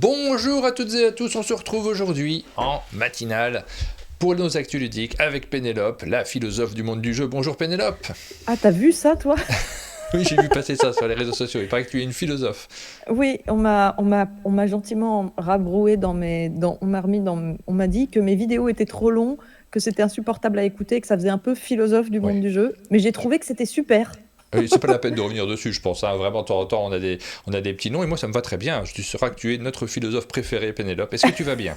Bonjour à toutes et à tous, on se retrouve aujourd'hui en matinale pour nos actus ludiques avec Pénélope, la philosophe du monde du jeu. Bonjour Pénélope. Ah, t'as vu ça, toi? Oui, j'ai vu passer ça sur les réseaux sociaux, il paraît que tu es une philosophe. Oui, on m'a gentiment rabroué on m'a on m'a dit que mes vidéos étaient trop longues, que c'était insupportable à écouter, que ça faisait un peu philosophe du monde Ouais. du jeu. Mais j'ai trouvé que c'était super. C'est pas la peine de revenir dessus, je pense, hein. Vraiment, de temps en temps, on a des petits noms, et moi ça me va très bien. Tu sauras que tu es notre philosophe préféré, Pénélope. Est-ce que tu vas bien?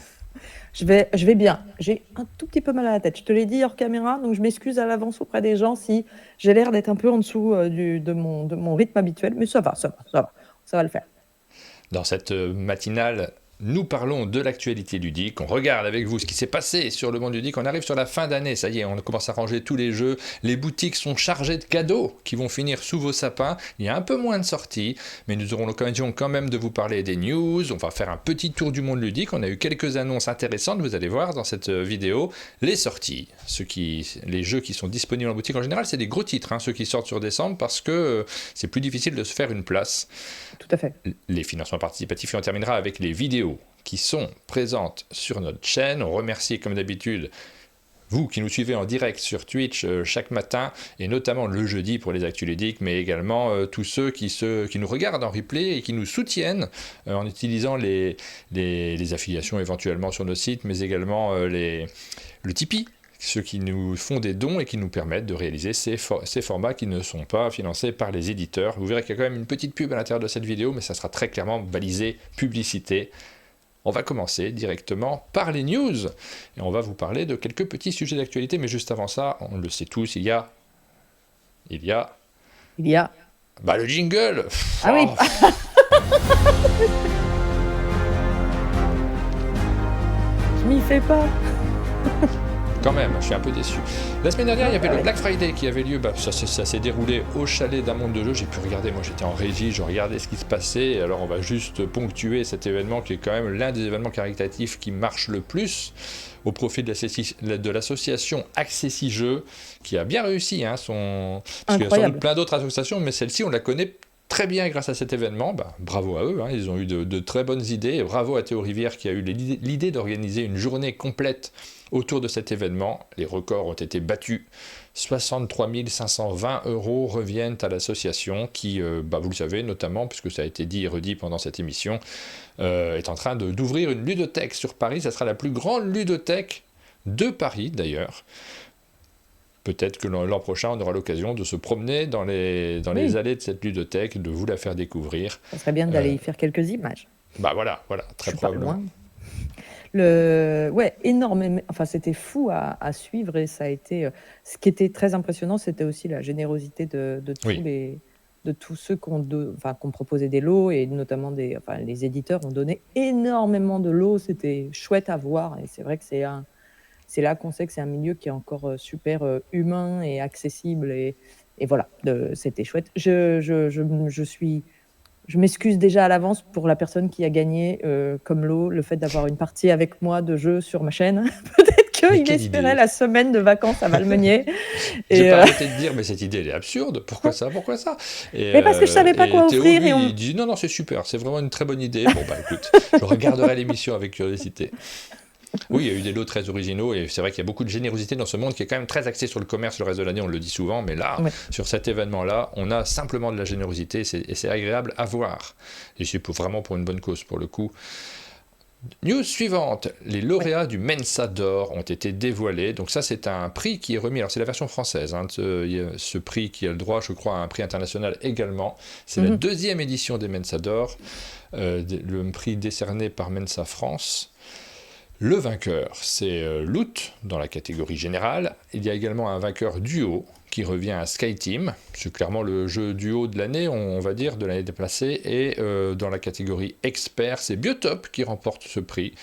Je vais bien. J'ai un tout petit peu mal à la tête. Je te l'ai dit hors caméra, donc je m'excuse à l'avance auprès des gens si j'ai l'air d'être un peu en dessous de mon rythme habituel. Mais ça va, ça va, ça va. Ça va le faire. Dans cette matinale, nous parlons de l'actualité ludique. On regarde avec vous ce qui s'est passé sur le monde ludique. On arrive sur la fin d'année, ça y est, on commence à ranger tous les jeux. Les boutiques sont chargées de cadeaux qui vont finir sous vos sapins. Il y a un peu moins de sorties, mais nous aurons l'occasion quand même de vous parler des news. On va faire un petit tour du monde ludique. On a eu quelques annonces intéressantes, vous allez voir dans cette vidéo. Les sorties, les jeux qui sont disponibles en boutique en général, c'est des gros titres, hein, ceux qui sortent sur décembre, parce que c'est plus difficile de se faire une place. Tout à fait. Les financements participatifs, et on terminera avec les vidéos qui sont présentes sur notre chaîne. On remercie comme d'habitude vous qui nous suivez en direct sur Twitch chaque matin, et notamment le jeudi pour les actus ludiques, mais également tous ceux qui nous regardent en replay et qui nous soutiennent en utilisant les affiliations éventuellement sur nos sites, mais également le Tipeee, ceux qui nous font des dons et qui nous permettent de réaliser ces formats qui ne sont pas financés par les éditeurs. Vous verrez qu'il y a quand même une petite pub à l'intérieur de cette vidéo, mais ça sera très clairement balisé publicité. On va commencer directement par les news, et on va vous parler de quelques petits sujets d'actualité, mais juste avant ça, on le sait tous, il y a Il y a. le jingle. Ah oui. Oh, Je m'y fais pas. quand même, je suis un peu déçu. La semaine dernière, il y avait le Black Friday qui avait lieu. Ça s'est déroulé au chalet d'un monde de jeu. J'ai pu regarder, moi j'étais en régie, je regardais ce qui se passait. Alors on va juste ponctuer cet événement qui est quand même l'un des événements caritatifs qui marche le plus au profit de l'association Accessi Jeux, qui a bien réussi, hein, parce qu'il y a sans doute Incroyable. plein d'autres associations, mais celle-ci, on la connaît très bien grâce à cet événement. Bravo à eux, hein, ils ont eu de très bonnes idées. Et bravo à Théo Rivière qui a eu l'idée d'organiser une journée complète autour de cet événement. Les records ont été battus. 63 520 € reviennent à l'association qui, vous le savez notamment, puisque ça a été dit et redit pendant cette émission, est en train d'ouvrir une ludothèque sur Paris. Ça sera la plus grande ludothèque de Paris d'ailleurs. Peut-être que l'an prochain, on aura l'occasion de se promener dans les Oui, allées de cette ludothèque, de vous la faire découvrir. ça serait bien d'aller Euh, y faire quelques images. voilà, Je très suis pas probablement. loin. Ouais, énormément. Enfin, c'était fou à suivre et ça a été. Ce qui était très impressionnant, c'était aussi la générosité Oui, de tous ceux qui ont proposé des lots et notamment les éditeurs ont donné énormément de lots. C'était chouette à voir et c'est vrai que c'est là qu'on sait que c'est un milieu qui est encore super humain et accessible et voilà, c'était chouette. Je m'excuse déjà à l'avance pour la personne qui a gagné comme lot le fait d'avoir une partie avec moi de jeu sur ma chaîne. Peut-être mais qu'il quelle espérait idée! la semaine de vacances à Valmeunier. J'ai Et, pas arrêté de dire, mais cette idée, elle est absurde. Pourquoi ça? Pourquoi ça? mais parce que je savais pas Et quoi Théo, offrir lui, il dit non, non, c'est super, c'est vraiment une très bonne idée. Bon, écoute, je regarderai l'émission avec curiosité. Oui, il y a eu des lots très originaux, et c'est vrai qu'il y a beaucoup de générosité dans ce monde qui est quand même très axé sur le commerce le reste de l'année, on le dit souvent, mais là, ouais. sur cet événement-là, on a simplement de la générosité, et c'est agréable à voir. Et c'est vraiment pour une bonne cause, pour le coup. News suivante, les Ouais. lauréats du Mensa d'or ont été dévoilés. Donc ça, c'est un prix qui est remis. Alors c'est la version française, hein, ce prix qui a le droit, je crois, à un prix international également. C'est la Mhm. deuxième édition des Mensa d'or, le prix décerné par Mensa France. Le vainqueur, c'est Loot dans la catégorie générale. Il y a également un vainqueur duo qui revient à SkyTeam. C'est clairement le jeu duo de l'année, on va dire, de l'année déplacée. Et dans la catégorie expert, c'est Biotop qui remporte ce prix.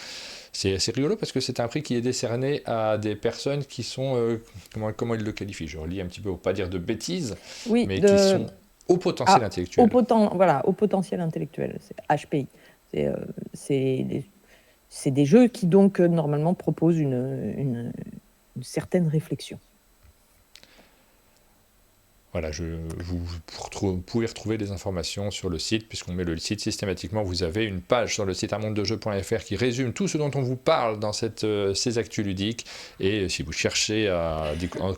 C'est rigolo parce que c'est un prix qui est décerné à des personnes qui sont, comment ils le qualifient? Je relis un petit peu pour pas dire de bêtises, Oui, mais qui sont au potentiel intellectuel. voilà, au potentiel intellectuel, c'est HPI. C'est c'est des jeux qui donc normalement proposent une certaine réflexion. Voilà, vous pouvez retrouver des informations sur le site, puisqu'on met le site systématiquement. Vous avez une page sur le site unmondedejeux.fr qui résume tout ce dont on vous parle dans ces actus ludiques. Et si vous cherchez à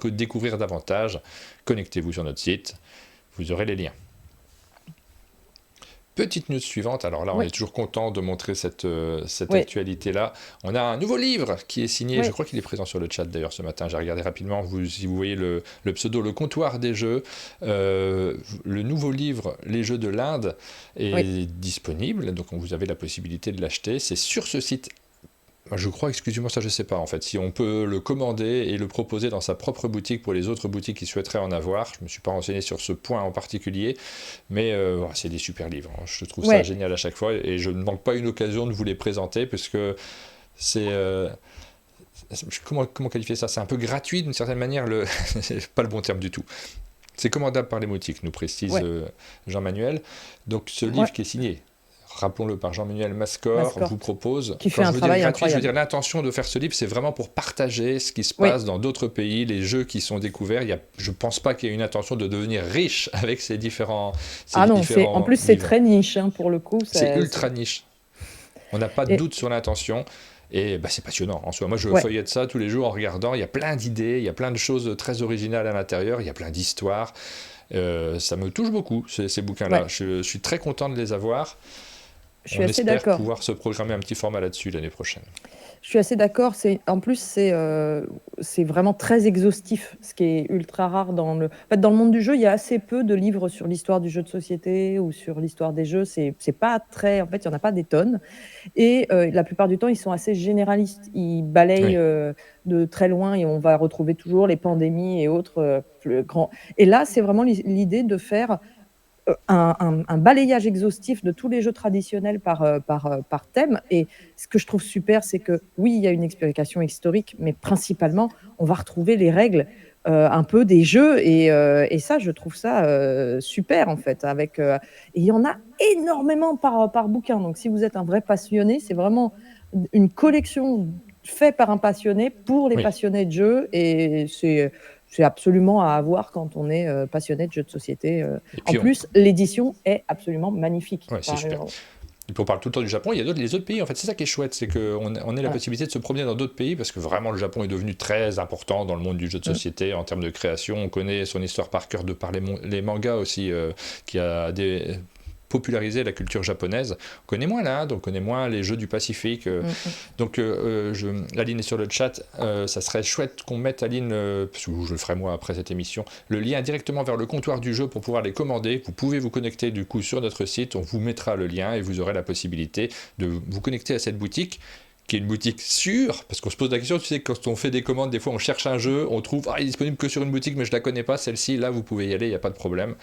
découvrir davantage, connectez-vous sur notre site, vous aurez les liens. Petite news suivante, alors là on Oui, est toujours content de montrer cette oui, actualité-là. On a un nouveau livre qui est signé, je oui, crois qu'il est présent sur le chat d'ailleurs ce matin, j'ai regardé rapidement, si vous voyez le pseudo, le comptoir des jeux, le nouveau livre Les Jeux de l'Inde oui. est disponible, donc vous avez la possibilité de l'acheter, c'est sur ce site. Je crois, excusez-moi, ça je sais pas en fait, si on peut le commander et le proposer dans sa propre boutique pour les autres boutiques qui souhaiteraient en avoir. Je me suis pas renseigné sur ce point en particulier, mais voilà, c'est des super livres, hein. Je trouve ça Ouais. génial à chaque fois et je ne manque pas une occasion de vous les présenter parce que c'est comment qualifier ça? C'est un peu gratuit d'une certaine manière, c'est pas le bon terme du tout. C'est commandable par les boutiques, nous précise Ouais, Jean-Manuel. Donc ce ouais, livre qui est signé, rappelons-le, par Jean-Manuel Mascor, vous Mascort, propose, qui fait quand je un veux dire travail gratuit, je veux dire incroyable. l'intention de faire ce livre, c'est vraiment pour partager ce qui se Oui. passe dans d'autres pays, les jeux qui sont découverts. Je ne pense pas qu'il y ait une intention de devenir riche avec ces Ah non, en différents plus c'est livres. très niche hein, pour le coup. C'est ultra niche. On n'a pas de Et doute sur l'intention. Et bah, c'est passionnant en soi. Moi, je ouais, feuillette ça tous les jours en regardant. Il y a plein d'idées, il y a plein de choses très originales à l'intérieur, il y a plein d'histoires. Ça me touche beaucoup, ces bouquins-là. ouais, Je suis très content de les avoir. je suis On assez espère d'accord. pouvoir se programmer un petit format là-dessus l'année prochaine. Je suis assez d'accord. En plus, c'est vraiment très exhaustif, ce qui est ultra rare en fait, dans le monde du jeu, il y a assez peu de livres sur l'histoire du jeu de société ou sur l'histoire des jeux. C'est pas très, en fait, il y en a pas des tonnes. Et la plupart du temps, ils sont assez généralistes. Ils balayent Oui, de très loin et on va retrouver toujours les pandémies et autres plus grands. Et là, c'est vraiment l'idée de faire un balayage exhaustif de tous les jeux traditionnels par thème. Et ce que je trouve super, c'est que oui, il y a une explication historique, mais principalement, on va retrouver les règles un peu des jeux. Et ça, je trouve ça super, en fait. Et il y en a énormément par bouquin. Donc, si vous êtes un vrai passionné, c'est vraiment une collection faite par un passionné pour les oui. passionnés de jeux. Et c'est absolument à avoir quand on est passionné de jeux de société. Et En puis, plus, l'édition est absolument magnifique. ouais, c'est Enfin, super. Et puis on parle tout le temps du Japon, il y a les autres pays, en fait, c'est ça qui est chouette, c'est qu'on on ait la ouais. possibilité de se promener dans d'autres pays, parce que vraiment le Japon est devenu très important dans le monde du jeu de Mm. société en termes de création. On connaît son histoire par cœur de par les mangas aussi, qui a popularisé la culture japonaise. On connaît moins l'Inde, on connaît moins les jeux du Pacifique. Mm, mm. Donc, Aline est sur le chat. Ça serait chouette qu'on mette, Aline, parce que je le ferai moi après cette émission, le lien directement vers le comptoir du jeu pour pouvoir les commander. Vous pouvez vous connecter du coup sur notre site. On vous mettra le lien et vous aurez la possibilité de vous connecter à cette boutique qui est une boutique sûre, parce qu'on se pose la question, tu sais, quand on fait des commandes, des fois on cherche un jeu, on trouve, il est disponible que sur une boutique, mais je la connais pas, celle-ci, là vous pouvez y aller, il n'y a pas de problème.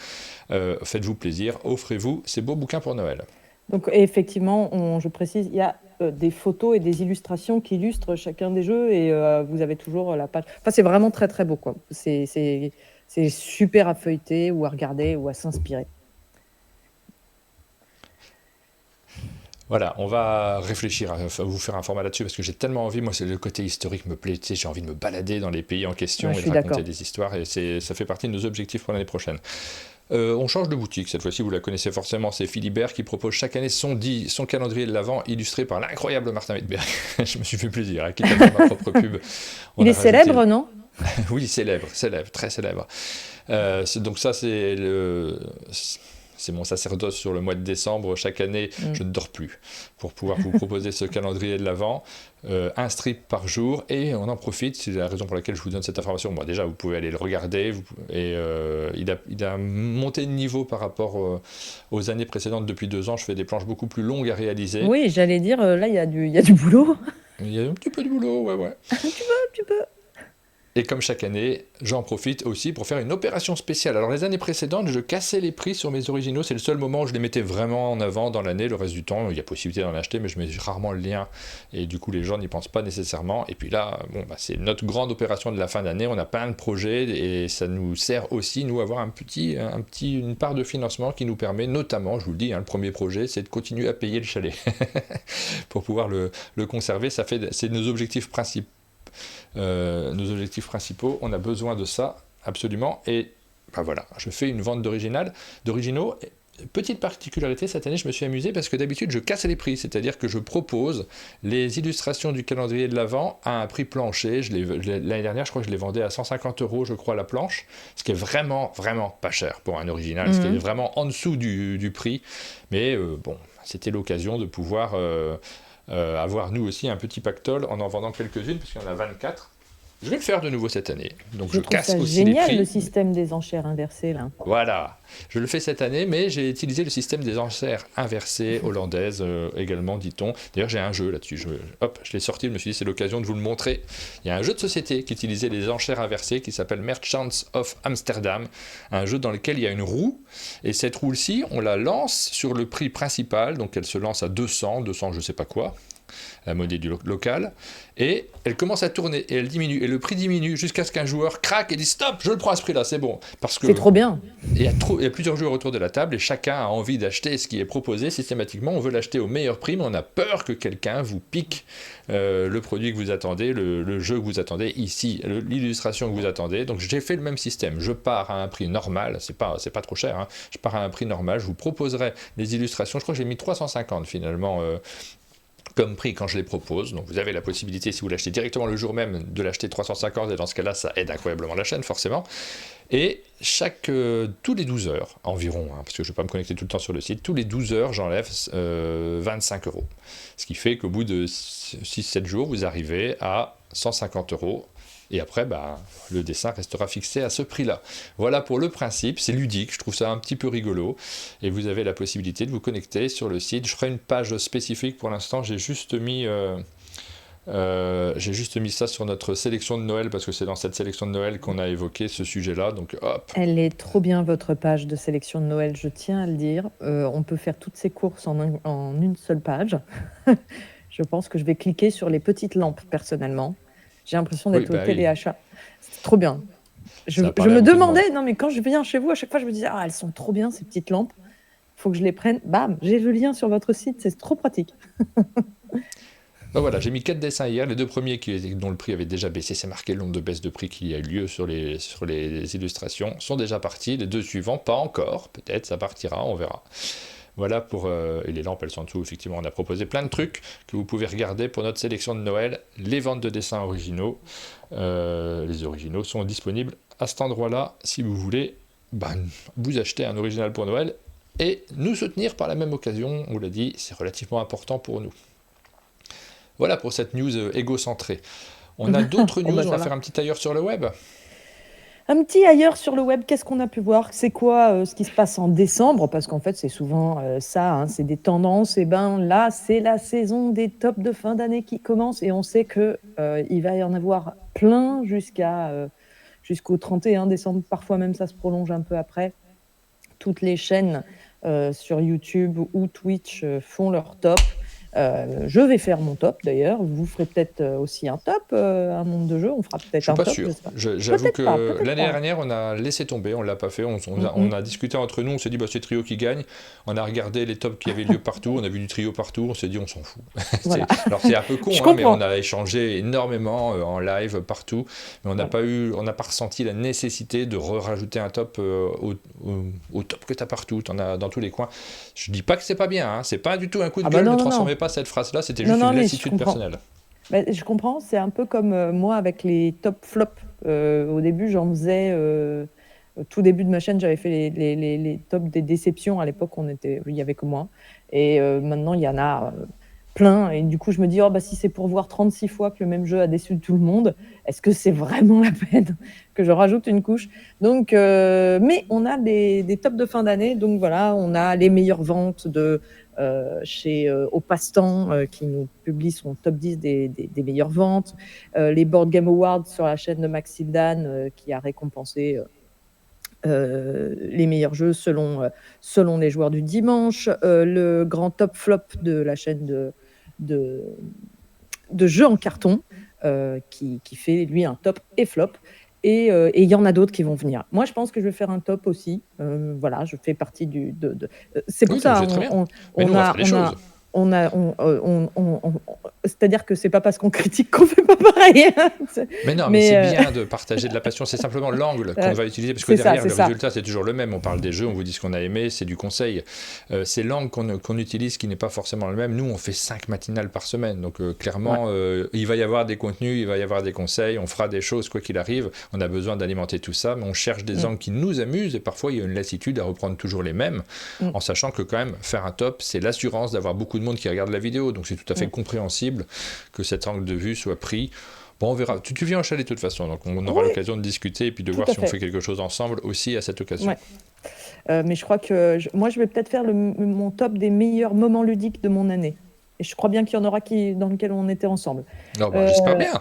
Faites-vous plaisir, offrez-vous ces beaux bouquins pour Noël. Donc, effectivement, je précise, il y a des photos et des illustrations qui illustrent chacun des jeux et vous avez toujours la page. Enfin, c'est vraiment très très beau, quoi. C'est super à feuilleter ou à regarder ou à s'inspirer. Voilà, on va réfléchir à vous faire un format là-dessus parce que j'ai tellement envie, moi c'est le côté historique me plaît, tu sais, j'ai envie de me balader dans les pays en question Ouais, je et de suis raconter d'accord. des histoires et ça fait partie de nos objectifs pour l'année prochaine. On change de boutique, cette fois-ci vous la connaissez forcément, c'est Philibert qui propose chaque année son calendrier de l'Avent illustré par l'incroyable Martin Wittberg. Je me suis fait plaisir, hein, quitte à faire ma propre pub. On Il a est rajouté... célèbre, non? Oui, célèbre, très célèbre. Donc ça c'est mon sacerdoce sur le mois de décembre. Chaque année, Mm. je ne dors plus pour pouvoir vous proposer ce calendrier de l'Avent. Un strip par jour et on en profite, c'est la raison pour laquelle je vous donne cette information. Bon, déjà, vous pouvez aller le regarder il a monté de niveau par rapport aux années précédentes. Depuis 2 ans, je fais des planches beaucoup plus longues à réaliser. Oui, j'allais dire, là, il y a du boulot. Il y a un petit peu de boulot, ouais. Tu peux. Et comme chaque année, j'en profite aussi pour faire une opération spéciale. Alors les années précédentes, je cassais les prix sur mes originaux, c'est le seul moment où je les mettais vraiment en avant dans l'année. Le reste du temps, il y a possibilité d'en acheter, mais je mets rarement le lien. Et du coup, les gens n'y pensent pas nécessairement. Et puis là, c'est notre grande opération de la fin d'année. On a plein de projets et ça nous sert aussi, nous, à avoir une part de financement qui nous permet, notamment, je vous le dis, le premier projet, c'est de continuer à payer le chalet pour pouvoir le conserver. C'est nos objectifs principaux. On a besoin de ça absolument et ben voilà, je fais une vente d'originaux. Petite particularité, cette année, je me suis amusé parce que d'habitude, je casse les prix, c'est-à-dire que je propose les illustrations du calendrier de l'Avent à un prix plancher. L'année dernière, je crois que je les vendais à 150 euros, je crois, la planche, ce qui est vraiment, vraiment pas cher pour un original, ce qui est vraiment en dessous du prix. Mais bon, c'était l'occasion de pouvoir avoir, nous aussi, un petit pactole en vendant quelques-unes, puisqu'il y en a 24. Je vais le faire de nouveau cette année. Donc Je je trouve casse ça aussi les génial, prix. le système des enchères inversées, là. Voilà, je le fais cette année, mais j'ai utilisé le système des enchères inversées hollandaises également, dit-on. D'ailleurs, j'ai un jeu là-dessus. Je l'ai sorti, je me suis dit c'est l'occasion de vous le montrer. Il y a un jeu de société qui utilisait les enchères inversées qui s'appelle Merchants of Amsterdam, un jeu dans lequel il y a une roue, et cette roue-ci, on la lance sur le prix principal, donc elle se lance à 200 je sais pas quoi, la monnaie du local, et elle commence à tourner, et elle diminue, et le prix diminue jusqu'à ce qu'un joueur craque et dit stop, je le prends à ce prix-là, c'est bon. Parce que C'est trop bien. il y a plusieurs joueurs autour de la table, et chacun a envie d'acheter ce qui est proposé systématiquement. On veut l'acheter au meilleur prix, mais on a peur que quelqu'un vous pique le produit que vous attendez, le jeu que vous attendez, ici, l'illustration que vous attendez. Donc j'ai fait le même système. Je pars à un prix normal, c'est pas trop cher, hein. Je pars à un prix normal, je vous proposerai les illustrations. Je crois que j'ai mis 350 finalement comme prix quand je les propose. Donc vous avez la possibilité, si vous l'achetez directement le jour même, de l'acheter 350, et dans ce cas-là, ça aide incroyablement la chaîne, forcément. Et tous les 12 heures environ, hein, parce que je ne vais pas me connecter tout le temps sur le site, tous les 12 heures, j'enlève 25 euros. Ce qui fait qu'au bout de 6-7 jours, vous arrivez à 150 euros. Et après, le dessin restera fixé à ce prix-là. Voilà pour le principe, c'est ludique, je trouve ça un petit peu rigolo. Et vous avez la possibilité de vous connecter sur le site. Je ferai une page spécifique pour l'instant, j'ai juste mis ça sur notre sélection de Noël, parce que c'est dans cette sélection de Noël qu'on a évoqué ce sujet-là. Donc hop. Elle est trop bien, votre page de sélection de Noël, je tiens à le dire. On peut faire toutes ces courses en une seule page. Je pense que je vais cliquer sur les petites lampes, personnellement. J'ai l'impression d'être au téléachat. C'est trop bien. Je me demandais, non mais quand je viens chez vous, à chaque fois je me disais, elles sont trop bien ces petites lampes. Il faut que je les prenne. Bam, j'ai le lien sur votre site, c'est trop pratique. Donc voilà, j'ai mis 4 dessins hier, les 2 premiers dont le prix avait déjà baissé, c'est marqué le nombre de baisses de prix qui a eu lieu sur les illustrations, sont déjà partis. Les 2 suivants, pas encore, peut-être ça partira, on verra. Voilà et les lampes elles sont en dessous, effectivement on a proposé plein de trucs que vous pouvez regarder pour notre sélection de Noël. Les ventes de dessins originaux, les originaux sont disponibles à cet endroit-là si vous voulez vous acheter un original pour Noël et nous soutenir par la même occasion. On l'a dit, c'est relativement important pour nous. Voilà pour cette news égocentrée. On a d'autres news, on va faire un petit ailleurs sur le web. Un petit ailleurs sur le web, qu'est-ce qu'on a pu voir? C'est quoi ce qui se passe en décembre? Parce qu'en fait, c'est souvent ça, hein, c'est des tendances. Et là, c'est la saison des tops de fin d'année qui commence. Et on sait qu'il va y en avoir plein jusqu'au 31 décembre. Parfois même, ça se prolonge un peu après. Toutes les chaînes sur YouTube ou Twitch font leur top. Je vais faire mon top d'ailleurs. Vous ferez peut-être aussi un top, un monde de jeu. On fera peut-être un top. Je suis pas sûr. J'avoue que l'année dernière, on a laissé tomber, on l'a pas fait. On a discuté entre nous, on s'est dit c'est Trio qui gagne. On a regardé les tops qui avaient lieu partout, on a vu du Trio partout, on s'est dit on s'en fout. Voilà. Alors c'est un peu con, mais on a échangé énormément en live partout, mais on n'a pas ressenti la nécessité de rajouter un top au top que tu as partout. Tu en as dans tous les coins. Je dis pas que c'est pas bien, hein. C'est pas du tout un coup de gueule, ne transformez pas cette phrase-là, c'était juste une lassitude personnelle. Je comprends, c'est un peu comme moi avec les top flops. Au début, j'en faisais, au tout début de ma chaîne, j'avais fait les tops des déceptions. À l'époque, il y avait que moi. Et maintenant, il y en a plein. Et du coup, je me dis, si c'est pour voir 36 fois que le même jeu a déçu tout le monde, est-ce que c'est vraiment la peine que je rajoute une couche? Donc, mais on a des tops de fin d'année. Donc voilà, on a les meilleures ventes chez Au Passe-Temps qui nous publie son top 10 des meilleures ventes, les Board Game Awards sur la chaîne de Maxildan qui a récompensé les meilleurs jeux selon les joueurs du dimanche, le grand top flop de la chaîne de jeux en carton qui fait lui un top et flop. Et il y en a d'autres qui vont venir. Moi, je pense que je vais faire un top aussi. Voilà, je fais partie c'est pour ça. c'est-à-dire que c'est pas parce qu'on critique qu'on fait pas pareil. Mais non, mais c'est bien de partager de la passion. C'est simplement l'angle qu'on va utiliser, parce que derrière, le résultat, c'est toujours le même. On parle des jeux, on vous dit ce qu'on a aimé, c'est du conseil. C'est l'angle qu'on utilise qui n'est pas forcément le même. Nous, on fait 5 matinales par semaine. Donc, clairement, il va y avoir des contenus, il va y avoir des conseils, on fera des choses, quoi qu'il arrive. On a besoin d'alimenter tout ça, mais on cherche des angles qui nous amusent. Et parfois, il y a une lassitude à reprendre toujours les mêmes, en sachant que quand même, faire un top, c'est l'assurance d'avoir beaucoup de monde qui regarde la vidéo. Donc, c'est tout à fait compréhensible que cet angle de vue soit pris. Bon, on verra. Tu viens en chalet de toute façon, donc on aura l'occasion de discuter et puis de voir si on fait quelque chose ensemble aussi à cette occasion. Mais je crois que moi, je vais peut-être faire mon top des meilleurs moments ludiques de mon année. Et je crois bien qu'il y en aura dans lesquels on était ensemble. Non, j'espère bien.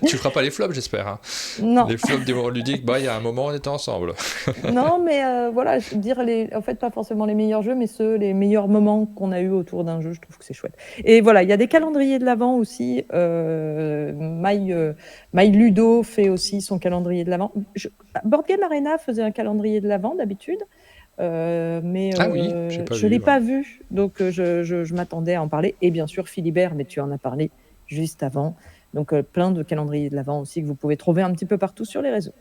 Tu feras pas les flops, j'espère. Hein. Non. Les flops des moments ludiques, il y a un moment, on était ensemble. Non, mais voilà, dire en fait, pas forcément les meilleurs jeux, mais les meilleurs moments qu'on a eu autour d'un jeu, je trouve que c'est chouette. Et voilà, il y a des calendriers de l'Avent aussi. My Ludo fait aussi son calendrier de l'Avent. Board Game Arena faisait un calendrier de l'Avent d'habitude. Mais je ne l'ai pas vu, donc je m'attendais à en parler. Et bien sûr, Philibert, mais tu en as parlé juste avant. Donc plein de calendriers de l'Avent aussi que vous pouvez trouver un petit peu partout sur les réseaux.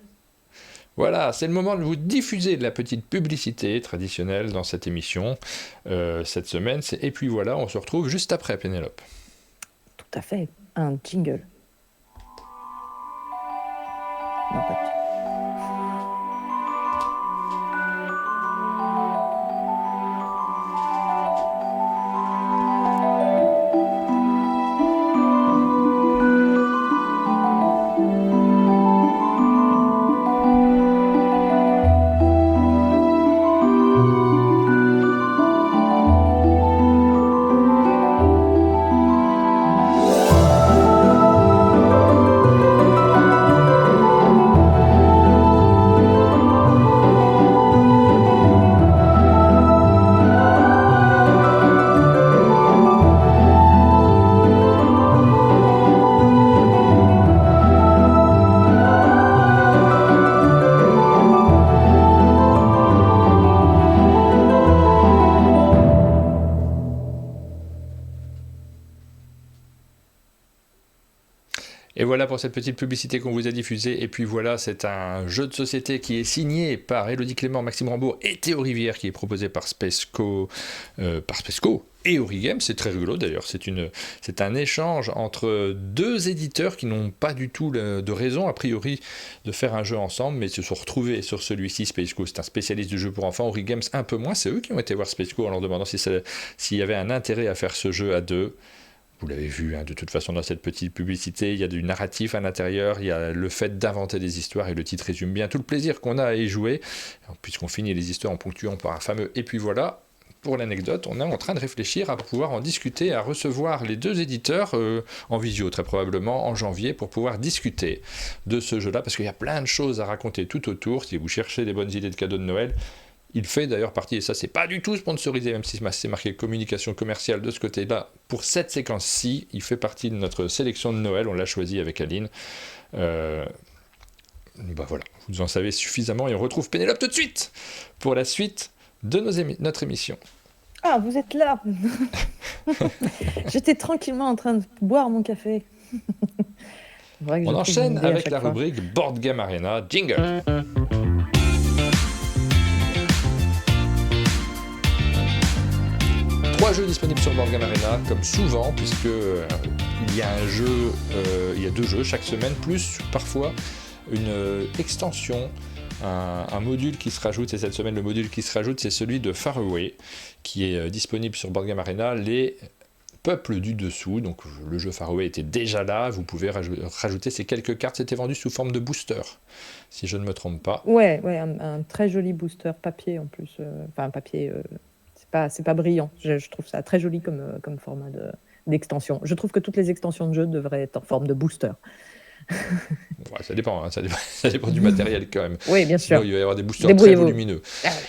Voilà, c'est le moment de vous diffuser de la petite publicité traditionnelle dans cette émission. Cette semaine, et puis voilà, on se retrouve juste après, Pénélope. Tout à fait, un jingle. Non, pas de... Voilà pour cette petite publicité qu'on vous a diffusée. Et puis voilà, c'est un jeu de société qui est signé par Élodie Clément, Maxime Rambourg et Théo Rivière, qui est proposé par Spesco et Origame. C'est très rigolo d'ailleurs. C'est un échange entre deux éditeurs qui n'ont pas du tout de raison, a priori, de faire un jeu ensemble, mais se sont retrouvés sur celui-ci. Spesco, c'est un spécialiste du jeu pour enfants. Origame, un peu moins. C'est eux qui ont été voir Spesco en leur demandant s'il y avait un intérêt à faire ce jeu à deux. Vous l'avez vu, de toute façon, dans cette petite publicité, il y a du narratif à l'intérieur, il y a le fait d'inventer des histoires, et le titre résume bien tout le plaisir qu'on a à y jouer, puisqu'on finit les histoires en ponctuant par un fameux « et puis voilà ». Pour l'anecdote, on est en train de réfléchir à pouvoir en discuter, à recevoir les deux éditeurs en visio, très probablement, en janvier, pour pouvoir discuter de ce jeu-là, parce qu'il y a plein de choses à raconter tout autour. Si vous cherchez des bonnes idées de cadeaux de Noël, il fait d'ailleurs partie, et ça c'est pas du tout sponsorisé, même si c'est marqué communication commerciale de ce côté-là, pour cette séquence-ci, il fait partie de notre sélection de Noël, on l'a choisi avec Aline. Voilà, vous en savez suffisamment, et on retrouve Pénélope tout de suite pour la suite de notre émission. Ah, vous êtes là. J'étais tranquillement en train de boire mon café. On enchaîne avec la rubrique Board Game Arena, jingle. 3 jeux disponibles sur Board Game Arena, comme souvent, puisque il y a 2 jeux chaque semaine, plus parfois une extension, un module qui se rajoute. Et cette semaine, le module qui se rajoute, c'est celui de Faraway, qui est disponible sur Board Game Arena. Les peuples du dessous, donc le jeu Faraway était déjà là, vous pouvez rajouter ces quelques cartes. C'était vendu sous forme de booster, si je ne me trompe pas. Ouais, un très joli booster papier en plus, enfin papier... C'est pas brillant. Je trouve ça très joli comme format d'extension. Je trouve que toutes les extensions de jeux devraient être en forme de booster. Ouais, ça dépend, ça dépend du matériel quand même. Oui, bien sûr. Sinon, il va y avoir des boosters très volumineux.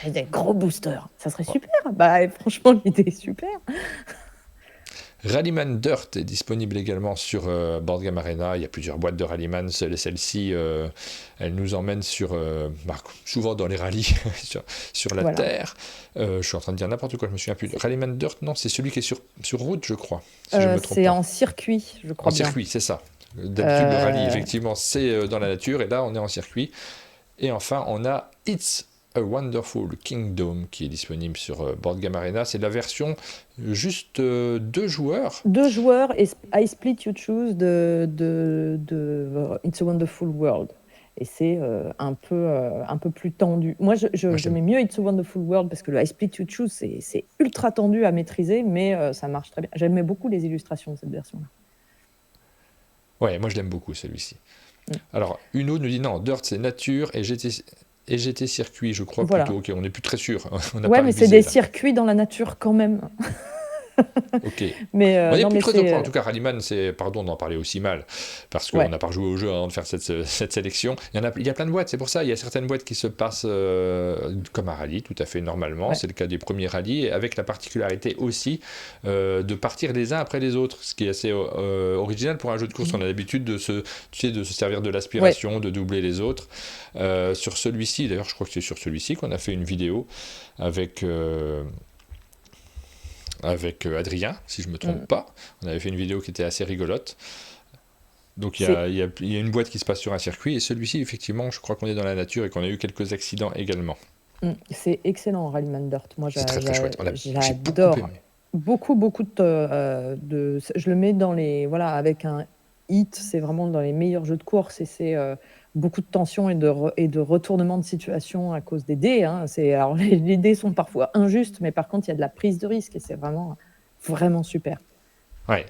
Des gros boosters, ça serait super. Franchement, l'idée est super. Rallyman Dirt est disponible également sur Board Game Arena. Il y a plusieurs boîtes de Rallyman. Celle-ci, elle nous emmène souvent dans les rallyes sur la Voilà. Terre. Je suis en train de dire n'importe quoi, je me souviens plus. Rallyman Dirt, non, c'est celui qui est sur route, je crois, si je ne me trompe C'est pas. en circuit, je En crois bien. circuit, c'est ça. D'habitude, le rallye, Euh, effectivement, c'est dans la nature, et là, on est en circuit. Et enfin, on a It's a Wonderful Kingdom qui est disponible sur Board Game Arena. C'est la version juste 2 joueurs. 2 joueurs et I Split You Choose de It's a Wonderful World. Et c'est un peu plus tendu. Moi, Moi, je mets mieux It's a Wonderful World parce que le I Split You Choose, c'est ultra tendu à maîtriser, mais ça marche très bien. J'aimais beaucoup les illustrations de cette version-là. Ouais, moi je l'aime beaucoup celui-ci. Mm. Alors, Uno nous dit non, Dirt c'est nature et GT circuit, je crois Voilà. plutôt. Ok, on n'est plus très sûr. On n'a Ouais, pas mais c'est révisé des là. circuits dans la nature quand même. Ok. Mais On n'est non, plus mais très au point. En c'est. tout cas, Rallyman, c'est, pardon d'en parler aussi mal, parce qu'on Ouais. n'a pas rejoué au jeu avant de faire cette sélection. Il y a plein de boîtes, c'est pour ça. Il y a certaines boîtes qui se passent comme un rallye, tout à fait normalement. Ouais. C'est le cas des premiers rallyes, et avec la particularité aussi de partir les uns après les autres, ce qui est assez original pour un jeu de course. On a l'habitude de se servir de l'aspiration, de doubler les autres. Sur celui-ci, d'ailleurs, je crois que c'est sur celui-ci qu'on a fait une vidéo avec Adrien, si je ne me trompe pas. On avait fait une vidéo qui était assez rigolote. Donc il y a une boîte qui se passe sur un circuit, et celui-ci, effectivement, je crois qu'on est dans la nature et qu'on a eu quelques accidents également. C'est excellent, Rallyman Dirt. Moi, C'est très très chouette. J'ai beaucoup j'adore. aimé. Beaucoup je le mets dans les. Voilà, avec un hit, c'est vraiment dans les meilleurs jeux de course et c'est beaucoup de tension et de retournement de situation à cause des dés. Hein. Alors, les dés sont parfois injustes, mais par contre, il y a de la prise de risque et c'est vraiment, vraiment super. Ouais.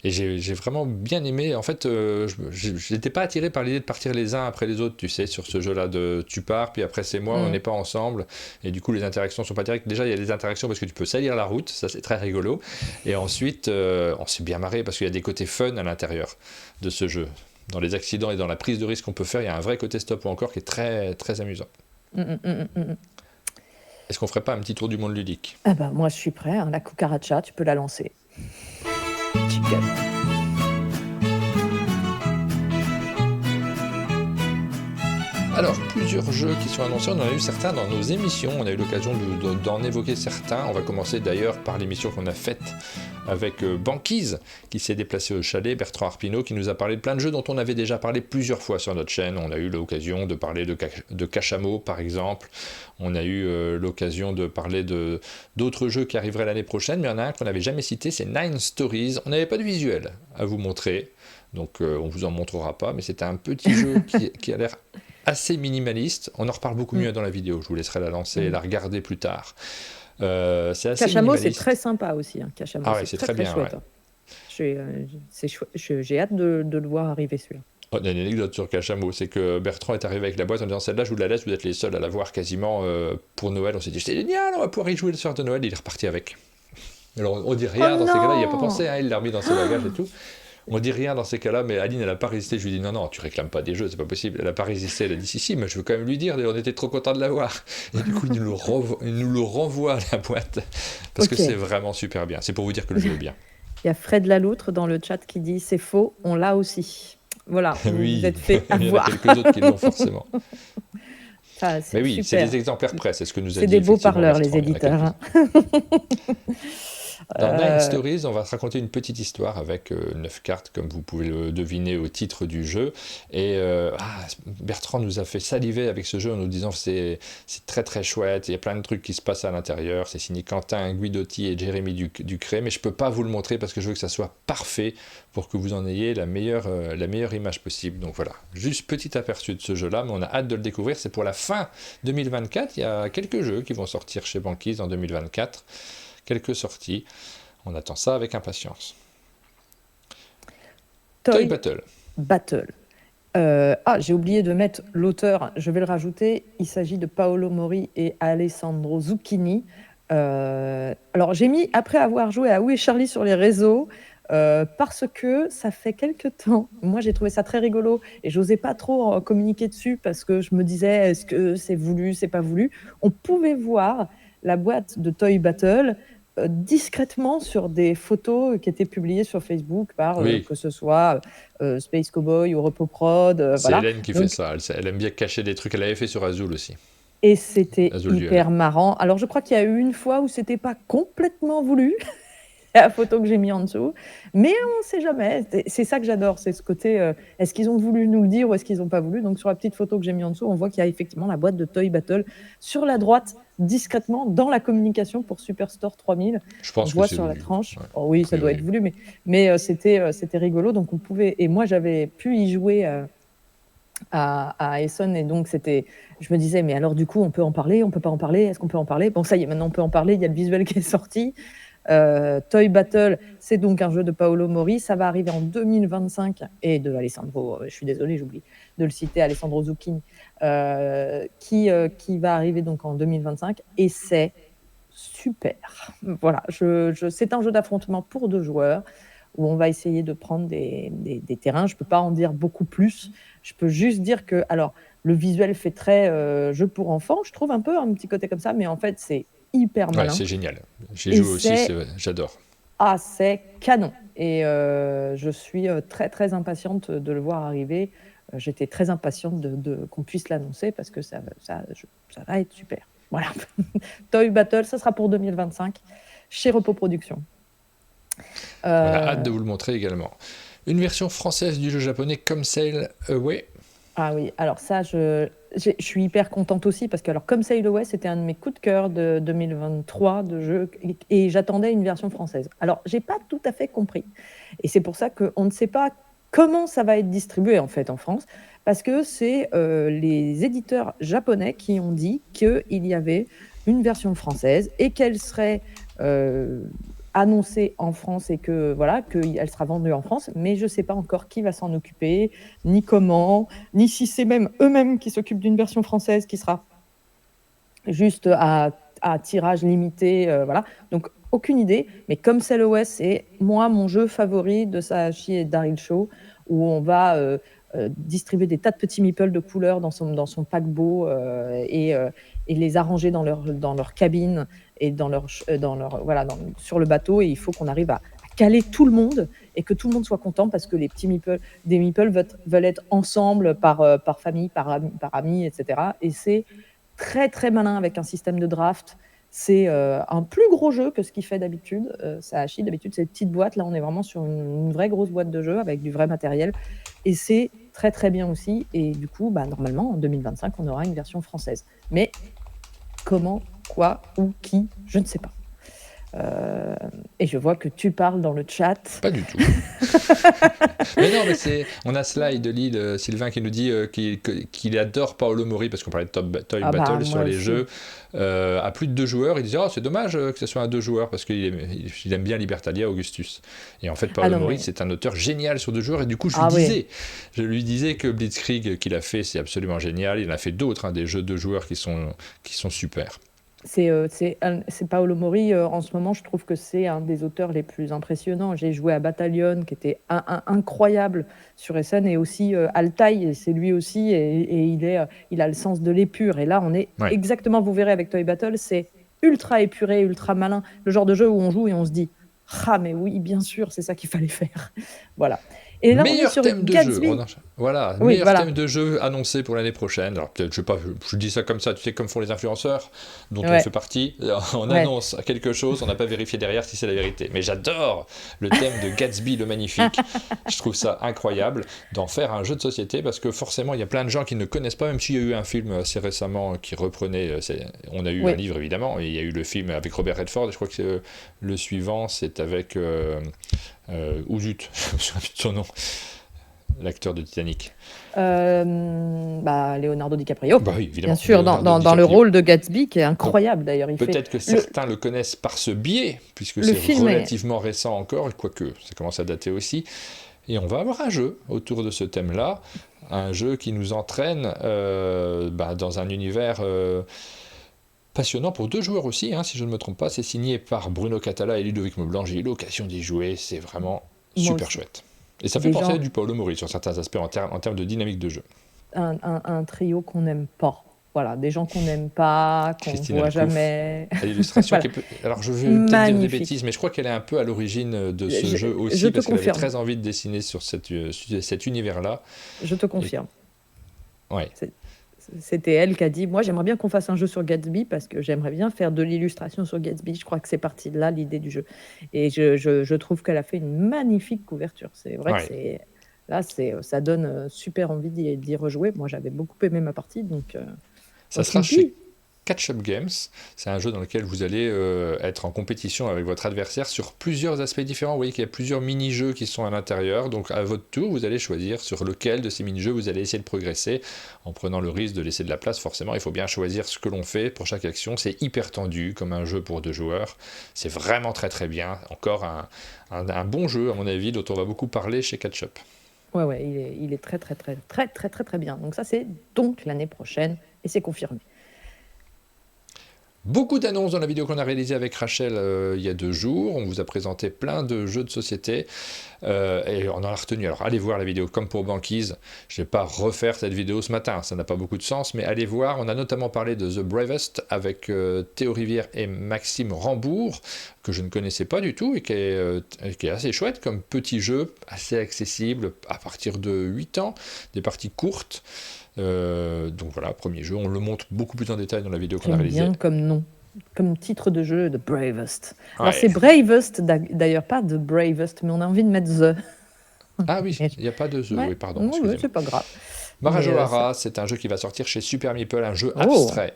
Et j'ai vraiment bien aimé. En fait, je n'étais pas attiré par l'idée de partir les uns après les autres, tu sais, sur ce jeu-là de tu pars, puis après c'est moi, on n'est pas ensemble. Et du coup, les interactions sont pas directes. Déjà, il y a des interactions parce que tu peux salir la route, ça c'est très rigolo. Et ensuite, on s'est bien marré parce qu'il y a des côtés fun à l'intérieur de ce jeu. Dans les accidents et dans la prise de risque qu'on peut faire, il y a un vrai côté stop ou encore qui est très, très amusant. Est-ce qu'on ferait pas un petit tour du monde ludique? Ah bah, moi, je suis prêt. Hein. La cucaracha, tu peux la lancer. Chicken. Alors, plusieurs jeux qui sont annoncés, on en a eu certains dans nos émissions, on a eu l'occasion d'en évoquer certains. On va commencer d'ailleurs par l'émission qu'on a faite avec Banquise, qui s'est déplacé au chalet, Bertrand Arpino, qui nous a parlé de plein de jeux dont on avait déjà parlé plusieurs fois sur notre chaîne. On a eu l'occasion de parler de Cachamot, par exemple. On a eu l'occasion de parler d'autres jeux qui arriveraient l'année prochaine, mais il y en a un qu'on n'avait jamais cité, c'est Nine Stories. On n'avait pas de visuel à vous montrer, donc on vous en montrera pas, mais c'était un petit jeu qui a l'air assez minimaliste. On en reparle beaucoup mieux dans la vidéo. Je vous laisserai la lancer et la regarder plus tard. C'est assez Cachamot, c'est minimaliste. très sympa aussi. Hein. Cachamot, Ah ouais, c'est très bien. chouette. Ouais. Hein. J'ai hâte de le voir arriver celui-là. Oh, il y a une anecdote sur Cachamot, c'est que Bertrand est arrivé avec la boîte en disant celle-là, je vous la laisse, vous êtes les seuls à la voir quasiment pour Noël. On s'est dit c'est génial, on va pouvoir y jouer le soir de Noël. Il est reparti avec. Alors on dit rien dans ces cas-là, il n'y a pas pensé, hein, il l'a remis dans ses bagages et tout. On dit rien dans ces cas-là, mais Aline, elle n'a pas résisté. Je lui ai dit non, tu réclames pas des jeux, c'est pas possible. Elle n'a pas résisté, elle a dit si, mais je veux quand même lui dire, on était trop content de l'avoir. Et du coup, il nous le renvoie à la boîte, parce que c'est vraiment super bien. C'est pour vous dire que le jeu est bien. Il y a Fred Laloutre dans le chat qui dit c'est faux, on l'a aussi. Voilà, oui, vous êtes fait avoir. Il y en a quelques autres qui l'ont forcément. Mais oui, super. c'est des exemplaires près, c'est ce que nous a dit. C'est des beaux parleurs, les éditeurs. Dans Nine Stories, on va se raconter une petite histoire avec 9 cartes, comme vous pouvez le deviner au titre du jeu. Et Bertrand nous a fait saliver avec ce jeu en nous disant que c'est très très chouette, il y a plein de trucs qui se passent à l'intérieur. C'est signé Quentin Guidotti et Jérémy Ducré, mais je ne peux pas vous le montrer parce que je veux que ça soit parfait pour que vous en ayez la meilleure image possible. Donc voilà, juste petit aperçu de ce jeu-là, mais on a hâte de le découvrir. C'est pour la fin 2024, il y a quelques jeux qui vont sortir chez Banquise en 2024. Quelques sorties. On attend ça avec impatience. Toy Battle. J'ai oublié de mettre l'auteur, je vais le rajouter. Il s'agit de Paolo Mori et Alessandro Zucchini. Alors j'ai mis, après avoir joué à Où est Charlie sur les réseaux, parce que ça fait quelques temps, moi j'ai trouvé ça très rigolo et j'osais pas trop communiquer dessus parce que je me disais est-ce que c'est voulu, c'est pas voulu. On pouvait voir la boîte de Toy Battle discrètement sur des photos qui étaient publiées sur Facebook par, Oui, que ce soit, Space Cowboy ou Repoprod, c'est voilà. Hélène qui fait Donc ça. Elle aime bien cacher des trucs. Elle avait fait sur Azul aussi. et c'était Azul Duel. hyper marrant. Alors je crois qu'il y a eu une fois où c'était pas complètement voulu, la photo que j'ai mis en dessous, mais on sait jamais. C'est ça que j'adore, c'est ce côté, est-ce qu'ils ont voulu nous le dire ou est-ce qu'ils ont pas voulu? Donc sur la petite photo que j'ai mis en dessous, on voit qu'il y a effectivement la boîte de Toy Battle sur la droite, discrètement dans la communication pour Superstore 3000. Je On pense que voit c'est sur la voulu. tranche. Ouais, Oh oui, a ça doit être priori. voulu, mais c'était rigolo. Donc on pouvait, et moi j'avais pu y jouer à Essonne, et donc je me disais, mais alors du coup, on peut en parler, on peut pas en parler, est-ce qu'on peut en parler? Bon, ça y est, maintenant on peut en parler, il y a le visuel qui est sorti. Toy Battle, c'est donc un jeu de Paolo Mori, ça va arriver en 2025, et de Alessandro, je suis désolée, j'oublie de le citer, Alessandro Zucchini, qui va arriver donc en 2025, et c'est super. Voilà, c'est un jeu d'affrontement pour 2 joueurs où on va essayer de prendre des terrains. Je peux pas en dire beaucoup plus. Je peux juste dire que, alors, le visuel fait très jeu pour enfants, je trouve un petit côté comme ça, mais en fait, c'est hyper Ouais, malin c'est génial. J'ai et joué aussi, j'adore. c'est canon. Et je suis très très impatiente de le voir arriver. J'étais très impatiente qu'on puisse l'annoncer parce que ça va être super. Voilà. Toy Battle, ça sera pour 2025 chez Repos Productions. On a hâte Euh, de vous le montrer également. Une version française du jeu japonais Come Sail Away. ah oui, alors ça, je suis hyper contente aussi parce que, alors, comme Sail Away, c'était un de mes coups de cœur de 2023 de jeu, et j'attendais une version française. Alors, j'ai pas tout à fait compris. Et c'est pour ça qu'on ne sait pas comment ça va être distribué en fait en France, parce que c'est les éditeurs japonais qui ont dit qu'il y avait une version française et qu'elle serait euh, annoncée en France, et que voilà, qu'elle sera vendue en France, mais je ne sais pas encore qui va s'en occuper, ni comment, ni si c'est même eux-mêmes qui s'occupent d'une version française qui sera juste à tirage limité, voilà. Donc aucune idée, mais comme c'est l'OS, c'est moi mon jeu favori de Sahashi et Daryl Shaw, où on va distribuer des tas de petits meeples de couleurs dans son paquebot, et les arranger dans leur cabine et voilà, sur le bateau, et il faut qu'on arrive à caler tout le monde et que tout le monde soit content, parce que les petits meeples, des meeples veulent être ensemble par famille, par amis, etc. Et c'est très très malin avec un système de draft. C'est un plus gros jeu que ce qu'il fait d'habitude. Sahashi, d'habitude, c'est une petite boîte. Là, on est vraiment sur une vraie grosse boîte de jeu avec du vrai matériel. Et c'est très très bien aussi. Et du coup, normalement, en 2025, on aura une version française. Mais comment, quoi, ou qui, je ne sais pas. Et je vois que tu parles dans le chat. Pas du tout. Mais non, mais on a Slide de Lille, Sylvain, qui nous dit qu'il adore Paolo Mori, parce qu'on parlait de Toy Ah Battle sur moi les aussi. jeux à plus de 2 joueurs. Il disait, oh, c'est dommage que ce soit un 2 joueurs, parce qu'il aime bien Libertalia Augustus. Et en fait, Ah Paolo non, Mori, mais... c'est un auteur génial sur 2 joueurs, et du coup, Ah oui. je lui disais que Blitzkrieg qu'il a fait, c'est absolument génial. Il en a fait d'autres, hein, des jeux de joueurs qui sont super. C'est Paolo Mori, en ce moment, je trouve que c'est un des auteurs les plus impressionnants. J'ai joué à Battalion, qui était incroyable sur SN, et aussi Altaï, c'est lui aussi, et il a le sens de l'épure. Et là, on est Ouais. exactement, vous verrez avec Toy Battle, c'est ultra épuré, ultra malin. Le genre de jeu où on joue et on se dit, ah mais oui, bien sûr, c'est ça qu'il fallait faire. Voilà. Et là, on est Meilleur sur thème de jeu. Gatsby. Voilà, Oui, meilleur thème voilà. de jeu annoncé pour l'année prochaine. Alors peut-être, je sais pas, je dis ça comme ça, tu sais, comme font les influenceurs, dont on fait Ouais, partie. On ouais. annonce quelque chose, on n'a pas vérifié derrière si c'est la vérité. Mais j'adore le thème de Gatsby le Magnifique. Je trouve ça incroyable d'en faire un jeu de société, parce que forcément, il y a plein de gens qui ne connaissent pas, même s'il y a eu un film assez récemment qui reprenait. On a eu un Oui. livre évidemment, et il y a eu le film avec Robert Redford. Et je crois que le suivant, c'est avec Ouzut, je me souviens plus de son nom. L'acteur de Titanic. Leonardo DiCaprio, Bah oui, bien évidemment, sûr, Leonardo dans le DiCaprio. rôle de Gatsby, qui est Donc, incroyable d'ailleurs. peut-être que certains le connaissent par ce biais, puisque Le c'est film est... relativement récent encore, quoique ça commence à dater aussi. Et on va avoir un jeu autour de ce thème-là, un jeu qui nous entraîne dans un univers passionnant pour 2 joueurs aussi, hein, si je ne me trompe pas. C'est signé par Bruno Catala et Ludovic Maublanc. J'ai eu l'occasion d'y jouer, c'est vraiment Moi super aussi. chouette. Et ça fait Des penser à gens, du Paolo Mori sur certains aspects en termes de dynamique de jeu. un trio qu'on n'aime pas. voilà, des gens qu'on n'aime pas, qu'on ne Christine voit Alcouf, jamais. à l'illustration Voilà, alors je vais peut-être dire des magnifique. bêtises, mais je crois qu'elle est un peu à l'origine de ce Je, jeu je aussi, te parce qu'elle avait confirme, très envie de dessiner sur cet univers-là. je te Et confirme. ouais, C'est- C'était elle qui a dit, moi j'aimerais bien qu'on fasse un jeu sur Gatsby parce que j'aimerais bien faire de l'illustration sur Gatsby. Je crois que c'est parti de là l'idée du jeu. Et je trouve qu'elle a fait une magnifique couverture. C'est vrai que ouais. ça donne super envie d'y rejouer. Moi j'avais beaucoup aimé ma partie, Ça donc tu sera me chez dis, Catch-Up Games. C'est un jeu dans lequel vous allez être en compétition avec votre adversaire sur plusieurs aspects différents. Vous voyez qu'il y a plusieurs mini-jeux qui sont à l'intérieur. Donc à votre tour, vous allez choisir sur lequel de ces mini-jeux vous allez essayer de progresser en prenant le risque de laisser de la place. Forcément, il faut bien choisir ce que l'on fait pour chaque action. C'est hyper tendu comme un jeu pour 2 joueurs. C'est vraiment très très bien. Encore un bon jeu, à mon avis, dont on va beaucoup parler chez Catch-Up. ouais, il est très très très très très très très bien. Donc ça c'est donc l'année prochaine et c'est confirmé. Beaucoup d'annonces dans la vidéo qu'on a réalisée avec Rachel il y a 2 jours. On vous a présenté plein de jeux de société et on en a retenu. Alors allez voir la vidéo comme pour Banquise. Je ne vais pas refaire cette vidéo ce matin, ça n'a pas beaucoup de sens, mais allez voir. On a notamment parlé de The Bravest avec Théo Rivière et Maxime Rambourg, que je ne connaissais pas du tout et qui est assez chouette comme petit jeu, assez accessible à partir de 8 ans, des parties courtes. Donc voilà, premier jeu, on le montre beaucoup plus en détail dans la vidéo qu'on a J'aime réalisée. bien comme nom, comme titre de jeu, The Bravest. Alors Ouais. c'est Bravest d'ailleurs, pas The Bravest, mais on a envie de mettre The. Ah oui, Mais il n'y a pas de jeu, ouais, oui, pardon, ouais, excusez-moi. c'est pas grave. Mais Marajoara, c'est un jeu qui va sortir chez Super Meeple, un jeu oh, abstrait.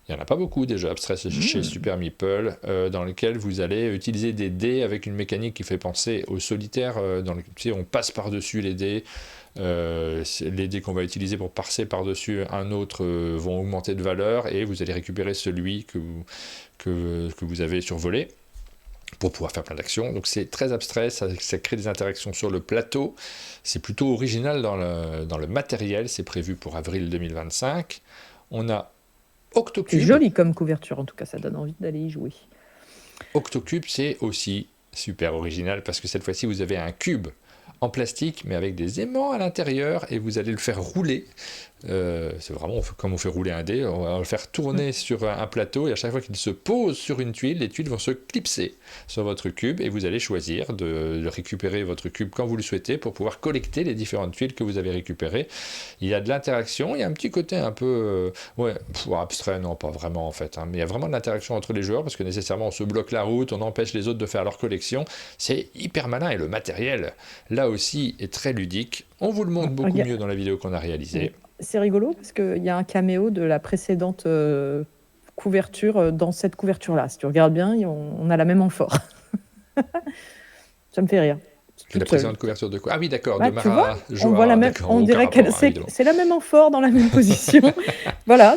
Il n'y en a pas beaucoup des jeux abstraits chez hmm. Super Meeple, dans lequel vous allez utiliser des dés avec une mécanique qui fait penser au solitaire, dans lequel tu sais, on passe par-dessus les dés. Les dés qu'on va utiliser pour passer par-dessus un autre vont augmenter de valeur et vous allez récupérer celui que vous avez survolé pour pouvoir faire plein d'actions. Donc c'est très abstrait, ça crée des interactions sur le plateau. C'est plutôt original dans le matériel, c'est prévu pour avril 2025. On a C'est Octocube. joli comme couverture, en tout cas, ça donne envie d'aller y jouer. Octocube, c'est aussi super original parce que cette fois-ci, vous avez un cube en plastique, mais avec des aimants à l'intérieur, et vous allez le faire rouler. C'est vraiment comme on fait rouler un dé, on va le faire tourner sur un plateau, et à chaque fois qu'il se pose sur une tuile, les tuiles vont se clipser sur votre cube, et vous allez choisir de récupérer votre cube quand vous le souhaitez pour pouvoir collecter les différentes tuiles que vous avez récupérées. Il y a de l'interaction, il y a un petit côté un peu abstrait, non pas vraiment en fait, hein, mais il y a vraiment de l'interaction entre les joueurs, parce que nécessairement on se bloque la route, on empêche les autres de faire leur collection. C'est hyper malin, et le matériel, là aussi, est très ludique. On vous le montre beaucoup mieux dans la vidéo qu'on a réalisée. C'est rigolo parce qu'il y a un caméo de la précédente couverture dans cette couverture-là. Si tu regardes bien, on a la même amphore. Ça me fait rire. La précédente couverture de quoi? Ah oui, d'accord, Bah, de tu vois, Mara on voit la même, d'accord, on aucun dirait rapport, que évidemment. c'est la même amphore dans la même position. Voilà,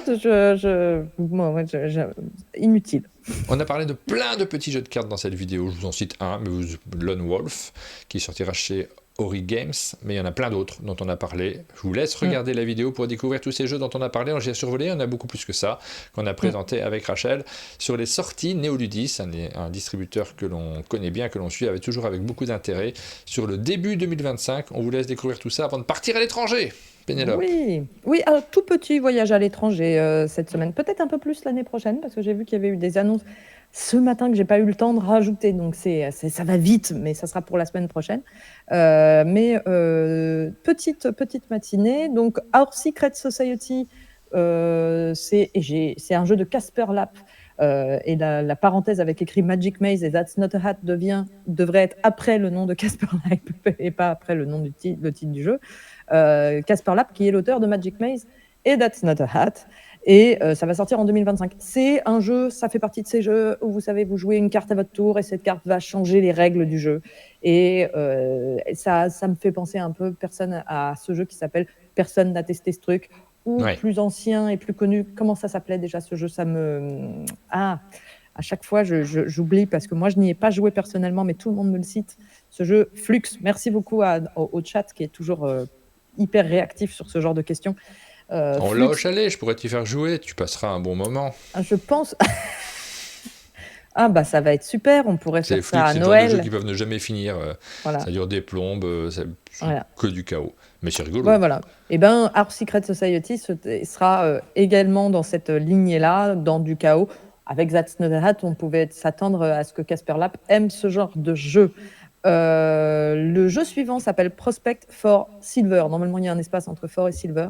inutile. On a parlé de plein de petits jeux de cartes dans cette vidéo. Je vous en cite un, mais Lone Wolf, qui sortira chez Ori Games, mais il y en a plein d'autres dont on a parlé. Je vous laisse regarder la vidéo pour découvrir tous ces jeux dont on a parlé. J'ai survolé, il y en a beaucoup plus que ça, qu'on a présenté avec Rachel sur les sorties Néoludis, un distributeur que l'on connaît bien, que l'on suit toujours avec beaucoup d'intérêt. Sur le début 2025, on vous laisse découvrir tout ça avant de partir à l'étranger. Pénélope. Oui, un tout petit voyage à l'étranger cette semaine. Peut-être un peu plus l'année prochaine, parce que j'ai vu qu'il y avait eu des annonces ce matin que j'ai pas eu le temps de rajouter. Donc ça va vite, mais ça sera pour la semaine prochaine. Petite matinée. Donc Our Secret Society, c'est un jeu de Casper Lap. Et la parenthèse avec écrit Magic Maze et That's Not a Hat devrait être après le nom de Casper Lap et pas après le titre du jeu. Casper Lap, qui est l'auteur de Magic Maze et That's Not a Hat. Et ça va sortir en 2025. C'est un jeu, ça fait partie de ces jeux où vous savez, vous jouez une carte à votre tour et cette carte va changer les règles du jeu. Et ça me fait penser un peu à ce jeu qui s'appelle Personne n'a testé ce truc, ou plus ancien et plus connu. Comment ça s'appelait déjà ce jeu? À chaque fois, j'oublie parce que moi, je n'y ai pas joué personnellement, mais tout le monde me le cite. Ce jeu Flux. Merci beaucoup au chat qui est toujours hyper réactif sur ce genre de questions. On l'a au chalet, je pourrais t'y faire jouer, tu passeras un bon moment. Je pense. Ah bah ça va être super, on pourrait C'est faire ça Flip, à c'est le genre de jeux Noël. qui peuvent ne jamais finir. Ça Voilà, dure des plombes, c'est voilà. que du chaos. Mais c'est Ouais, rigolo. voilà. Et ben, Our Secret Society sera également dans cette lignée-là, dans du chaos. Avec That's Not a Hat, on pouvait s'attendre à ce que Casper Lap aime ce genre de jeu. Le jeu suivant s'appelle Prospect for Silver. Normalement, il y a un espace entre For et Silver.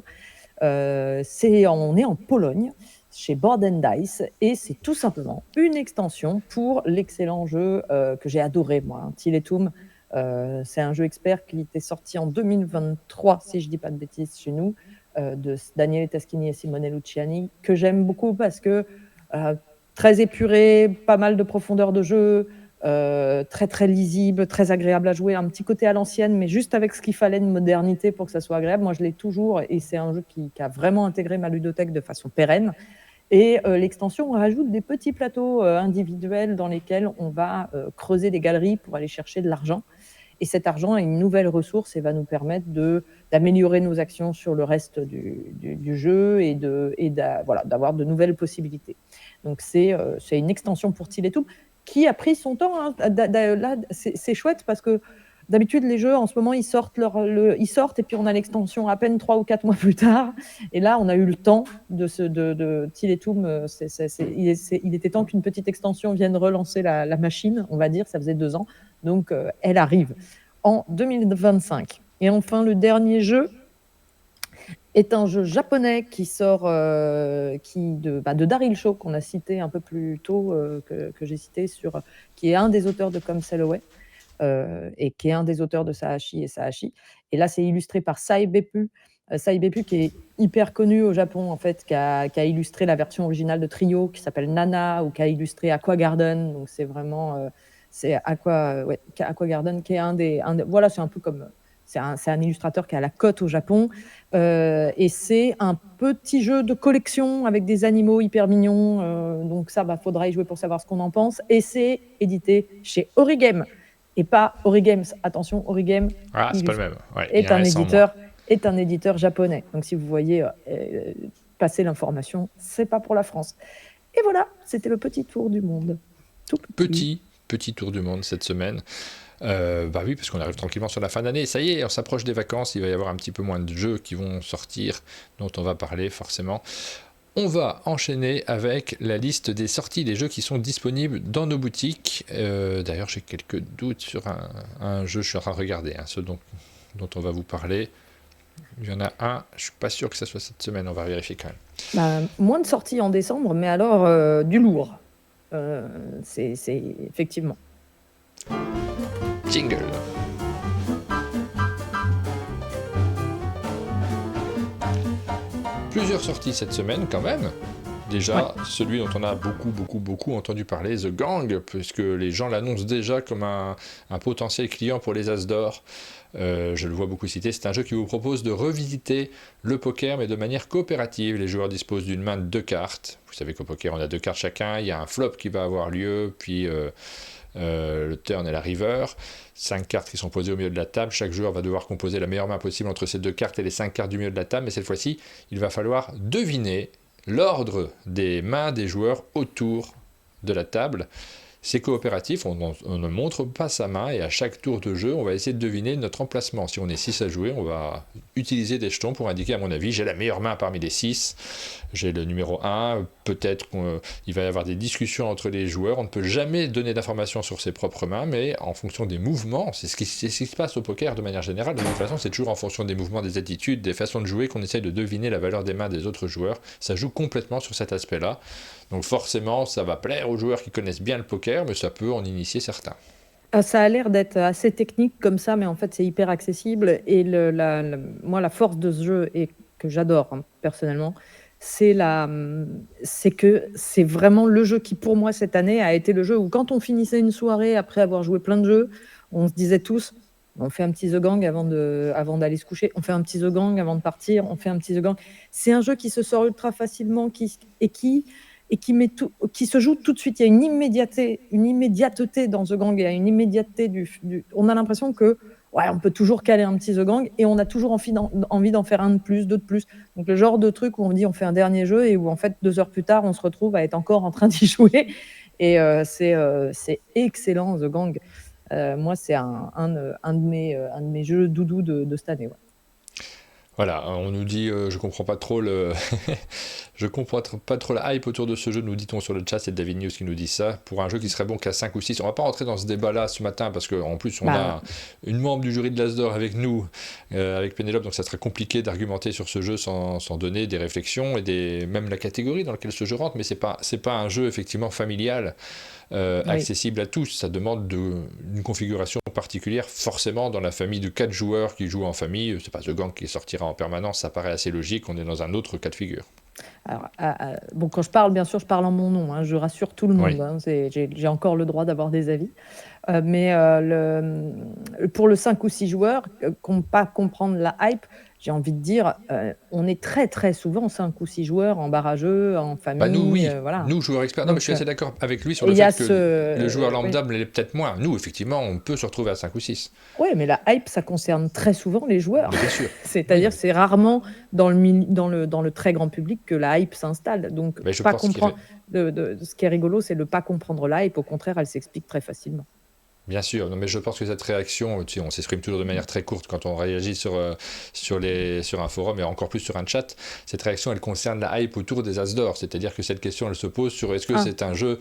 On est en Pologne, chez Board and Dice, et c'est tout simplement une extension pour l'excellent jeu que j'ai adoré, moi, hein, Tiletum. C'est un jeu expert qui était sorti en 2023, si je ne dis pas de bêtises, chez nous, de Daniele Taschini et Simone Luciani, que j'aime beaucoup parce que très épuré, pas mal de profondeur de jeu, très très lisible, très agréable à jouer, un petit côté à l'ancienne, mais juste avec ce qu'il fallait de modernité pour que ça soit agréable. Moi, je l'ai toujours, et c'est un jeu qui a vraiment intégré ma ludothèque de façon pérenne. Et l'extension rajoute des petits plateaux individuels dans lesquels on va creuser des galeries pour aller chercher de l'argent. Et cet argent est une nouvelle ressource et va nous permettre d'améliorer nos actions sur le reste du jeu et d'avoir de nouvelles possibilités. Donc c'est une extension pour Tiletum qui a pris son temps, hein. Là, c'est chouette parce que d'habitude, les jeux, en ce moment, ils sortent et puis on a l'extension à peine 3 ou 4 mois plus tard. Et là, on a eu le temps de Tiletum. Il était temps qu'une petite extension vienne relancer la machine, on va dire. Ça faisait 2 ans. Donc, elle arrive en 2025. Et enfin, le dernier jeu est un jeu japonais qui sort de Daryl Shaw, qu'on a cité un peu plus tôt, que j'ai cité, qui est un des auteurs de Come Sail Away, et qui est un des auteurs de Sahashi et Sahashi. Et là, c'est illustré par Sai Beppu. Sai Beppu, qui est hyper connu au Japon, en fait, qui a illustré la version originale de Trio, qui s'appelle Nana, ou qui a illustré Aqua Garden. Donc, c'est vraiment... c'est Aqua Garden, qui est voilà, c'est un peu comme... C'est un illustrateur qui a la cote au Japon. Et c'est un petit jeu de collection avec des animaux hyper mignons. Donc ça, faudra y jouer pour savoir ce qu'on en pense. Et c'est édité chez Origame et pas Origames. Attention, Origame Ah, c'est pas le même. Ouais, il y est a un un S en moins. éditeur japonais. Donc si vous voyez passer l'information, c'est pas pour la France. Et voilà, c'était le petit tour du monde. Tout petit. Petit tour du monde cette semaine. Oui, parce qu'on arrive tranquillement sur la fin d'année. Ça y est, on s'approche des vacances. Il va y avoir un petit peu moins de jeux qui vont sortir, dont on va parler forcément. On va enchaîner avec la liste des sorties des jeux qui sont disponibles dans nos boutiques. D'ailleurs, j'ai quelques doutes sur un jeu, je suis en train de regarder, ceux dont on va vous parler. Il y en a un, je suis pas sûr que ça soit cette semaine, on va vérifier quand même. Moins de sorties en décembre, mais alors du lourd. C'est effectivement. Jingle. Plusieurs sorties cette semaine quand même. Déjà, celui dont on a beaucoup entendu parler, The Gang, puisque les gens l'annoncent déjà comme un potentiel client pour les As d'Or. Je le vois beaucoup cité. C'est un jeu qui vous propose de revisiter le poker, mais de manière coopérative. Les joueurs disposent d'une main de 2 cartes. Vous savez qu'au poker, on a 2 cartes chacun. Il y a un flop qui va avoir lieu, puis le turn et la river. 5 cartes qui sont posées au milieu de la table. Chaque joueur va devoir composer la meilleure main possible entre ces 2 cartes et les 5 cartes du milieu de la table. Mais cette fois-ci, il va falloir deviner l'ordre des mains des joueurs autour de la table. C'est coopératif, on ne montre pas sa main et à chaque tour de jeu, on va essayer de deviner notre emplacement. Si on est 6 à jouer, on va utiliser des jetons pour indiquer, à mon avis, j'ai la meilleure main parmi les 6, j'ai le numéro 1, peut-être qu'il va y avoir des discussions entre les joueurs, on ne peut jamais donner d'informations sur ses propres mains, mais en fonction des mouvements, c'est ce qui se passe au poker de manière générale, de toute façon c'est toujours en fonction des mouvements, des attitudes, des façons de jouer qu'on essaye de deviner la valeur des mains des autres joueurs, ça joue complètement sur cet aspect-là. Donc forcément, ça va plaire aux joueurs qui connaissent bien le poker, mais ça peut en initier certains. Ça a l'air d'être assez technique comme ça, mais en fait, c'est hyper accessible. Et moi, la force de ce jeu, et que j'adore personnellement, c'est que c'est vraiment le jeu qui, pour moi, cette année, a été le jeu où quand on finissait une soirée après avoir joué plein de jeux, on se disait tous, on fait un petit The Gang avant d'aller se coucher, on fait un petit The Gang avant de partir, on fait un petit The Gang. C'est un jeu qui se sort ultra facilement et qui se joue tout de suite. Il y a une immédiateté dans The Gang. Il y a une immédiateté on a l'impression que on peut toujours caler un petit The Gang et on a toujours envie d'en faire un de plus, deux de plus. Donc le genre de truc où on dit on fait un dernier jeu et où en fait 2 heures plus tard on se retrouve à être encore en train d'y jouer. Et c'est excellent, The Gang. Moi, c'est un de mes jeux doudou de cette année. Ouais. Voilà, on nous dit, je comprends pas trop je comprends pas trop la hype autour de ce jeu, nous dit-on sur le chat, c'est David News qui nous dit ça, pour un jeu qui serait bon qu'à 5 ou 6. On va pas rentrer dans ce débat-là ce matin, parce qu'en plus on a une membre du jury de l'Asdor avec nous, avec Pénélope, donc ça serait compliqué d'argumenter sur ce jeu sans donner des réflexions, et même la catégorie dans laquelle ce jeu rentre, mais c'est pas un jeu effectivement familial, accessible à tous. Ça demande une configuration particulière, forcément dans la famille de 4 joueurs qui jouent en famille. C'est pas The Gang qui sortira en permanence, ça paraît assez logique, on est dans un autre cas de figure. Alors, bon, quand je parle, bien sûr, je parle en mon nom, hein, je rassure tout le monde, hein, j'ai encore le droit d'avoir des avis. Mais pour le 5 ou 6 joueurs qui n'ont pas comprendre la hype, j'ai envie de dire, on est très très souvent 5 ou 6 joueurs en barrageux, en famille. Nous, oui, voilà. nous joueurs experts. Non, mais je suis assez d'accord avec lui sur le fait que le joueur lambda l'est peut-être moins. Nous, effectivement, on peut se retrouver à 5 ou 6. Oui, mais la hype, ça concerne très souvent les joueurs. Bien sûr. C'est-à-dire que c'est rarement dans le très grand public que la hype s'installe. Donc, pas comprendre. Ce qui est rigolo, c'est de ne pas comprendre la hype. Au contraire, elle s'explique très facilement. Bien sûr, non, mais je pense que cette réaction, on s'exprime toujours de manière très courte quand on réagit sur un forum et encore plus sur un chat. Cette réaction, elle concerne la hype autour des As d'or, c'est-à-dire que cette question, elle se pose sur est-ce que c'est un jeu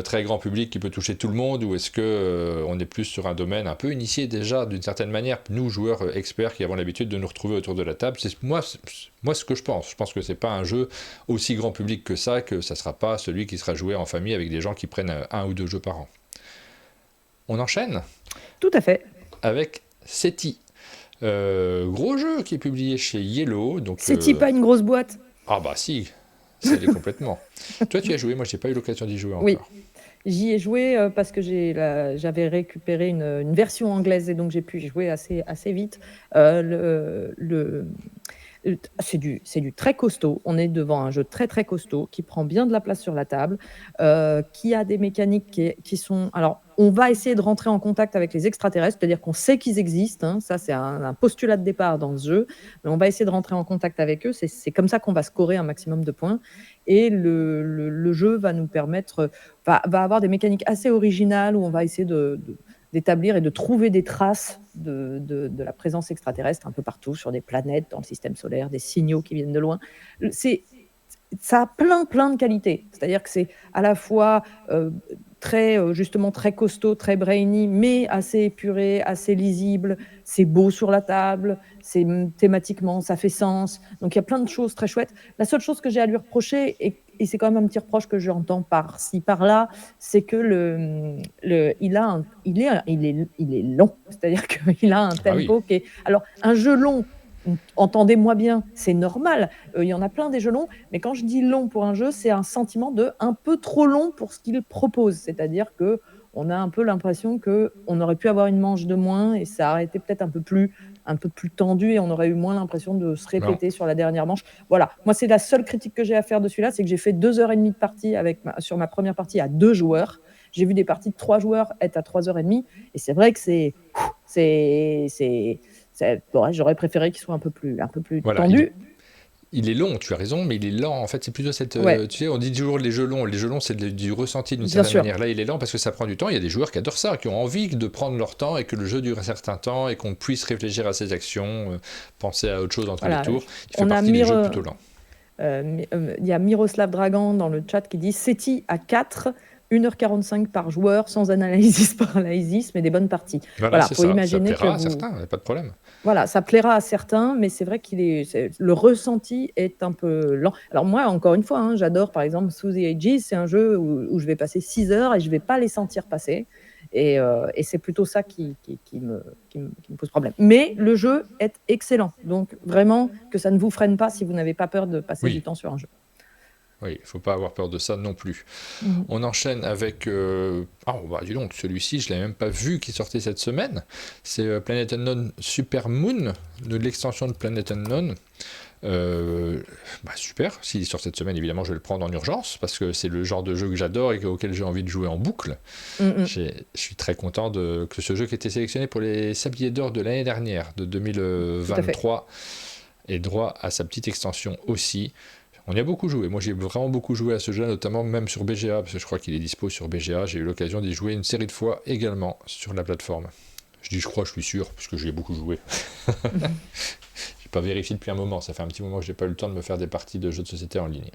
très grand public qui peut toucher tout le monde, ou est-ce que on est plus sur un domaine un peu initié déjà d'une certaine manière, nous joueurs experts qui avons l'habitude de nous retrouver autour de la table. C'est moi ce que je pense. Je pense que c'est pas un jeu aussi grand public que ça sera pas celui qui sera joué en famille avec des gens qui prennent 1 ou 2 jeux par an. On enchaîne ? Tout à fait. Avec SETI. Gros jeu qui est publié chez Yellow. SETI, pas une grosse boîte ? Ah bah si, ça l'est complètement. Toi tu y as joué, moi j'ai pas eu l'occasion d'y jouer encore. Oui, j'y ai joué parce que j'avais récupéré une version anglaise et donc j'ai pu y jouer assez vite. C'est du très costaud. On est devant un jeu très très costaud qui prend bien de la place sur la table, qui a des mécaniques qui sont... Alors, on va essayer de rentrer en contact avec les extraterrestres, c'est-à-dire qu'on sait qu'ils existent. Hein, ça, c'est un postulat de départ dans ce jeu. Mais on va essayer de rentrer en contact avec eux. C'est comme ça qu'on va scorer un maximum de points. Et le jeu va nous permettre... va avoir des mécaniques assez originales où on va essayer d'établir et de trouver des traces de la présence extraterrestre un peu partout, sur des planètes, dans le système solaire, des signaux qui viennent de loin. Ça a plein de qualités. C'est-à-dire que c'est à la fois justement très costaud, très brainy, mais assez épuré, assez lisible. C'est beau sur la table, thématiquement, ça fait sens. Donc il y a plein de choses très chouettes. La seule chose que j'ai à lui reprocher, et c'est quand même un petit reproche que j'entends par-ci, par-là, c'est que il est long. C'est-à-dire qu'il a un tempo qui est... Alors, un jeu long, entendez-moi bien, c'est normal. Il y en a plein des jeux longs, mais quand je dis long pour un jeu, c'est un sentiment de un peu trop long pour ce qu'il propose. C'est-à-dire qu'on a un peu l'impression qu'on aurait pu avoir une manche de moins et ça aurait été peut-être un peu plus tendu et on aurait eu moins l'impression de se répéter sur la dernière manche. Voilà, moi c'est la seule critique que j'ai à faire de celui-là, c'est que j'ai fait 2h30 de partie sur ma première partie à 2 joueurs. J'ai vu des parties de 3 joueurs être à 3h30 et c'est vrai que j'aurais préféré qu'il soit un peu plus tendu. Il est long, tu as raison, mais il est lent. En fait, c'est plutôt cette... tu sais, on dit toujours les jeux longs. Les jeux longs, c'est du ressenti d'une certaine manière. Là, il est lent parce que ça prend du temps. Il y a des joueurs qui adorent ça, qui ont envie de prendre leur temps et que le jeu dure un certain temps et qu'on puisse réfléchir à ses actions, penser à autre chose entre les tours. Il fait partie des jeux plutôt lents. Il y a Miroslav Dragan dans le chat qui dit « SETI à 4 ». 1h45 par joueur, sans paralysis, mais des bonnes parties. Voilà, faut imaginer ça plaira à certains, il n'y a pas de problème. Voilà, ça plaira à certains, mais c'est vrai le ressenti est un peu lent. Alors moi, encore une fois, hein, j'adore par exemple Through the Ages, c'est un jeu où je vais passer 6 heures et je ne vais pas les sentir passer. Et c'est plutôt ça qui me pose problème. Mais le jeu est excellent, donc vraiment que ça ne vous freine pas si vous n'avez pas peur de passer du temps sur un jeu. Oui, il ne faut pas avoir peur de ça non plus. On enchaîne avec... dis donc, celui-ci, je ne l'avais même pas vu qui sortait cette semaine. C'est Planet Unknown Super Moon, de l'extension de Planet Unknown. Super, s'il sort cette semaine, évidemment, je vais le prendre en urgence, parce que c'est le genre de jeu que j'adore et auquel j'ai envie de jouer en boucle. Je suis très content que ce jeu qui était sélectionné pour les Sabliers d'Or de l'année dernière, de 2023, ait droit à sa petite extension aussi. On y a beaucoup joué. Moi, j'ai vraiment beaucoup joué à ce jeu, notamment même sur BGA, parce que je crois qu'il est dispo sur BGA. J'ai eu l'occasion d'y jouer une série de fois également sur la plateforme. Je dis je crois, je suis sûr, puisque j'y ai beaucoup joué. J'ai pas vérifié depuis un moment. Ça fait un petit moment que j'ai pas eu le temps de me faire des parties de jeux de société en ligne.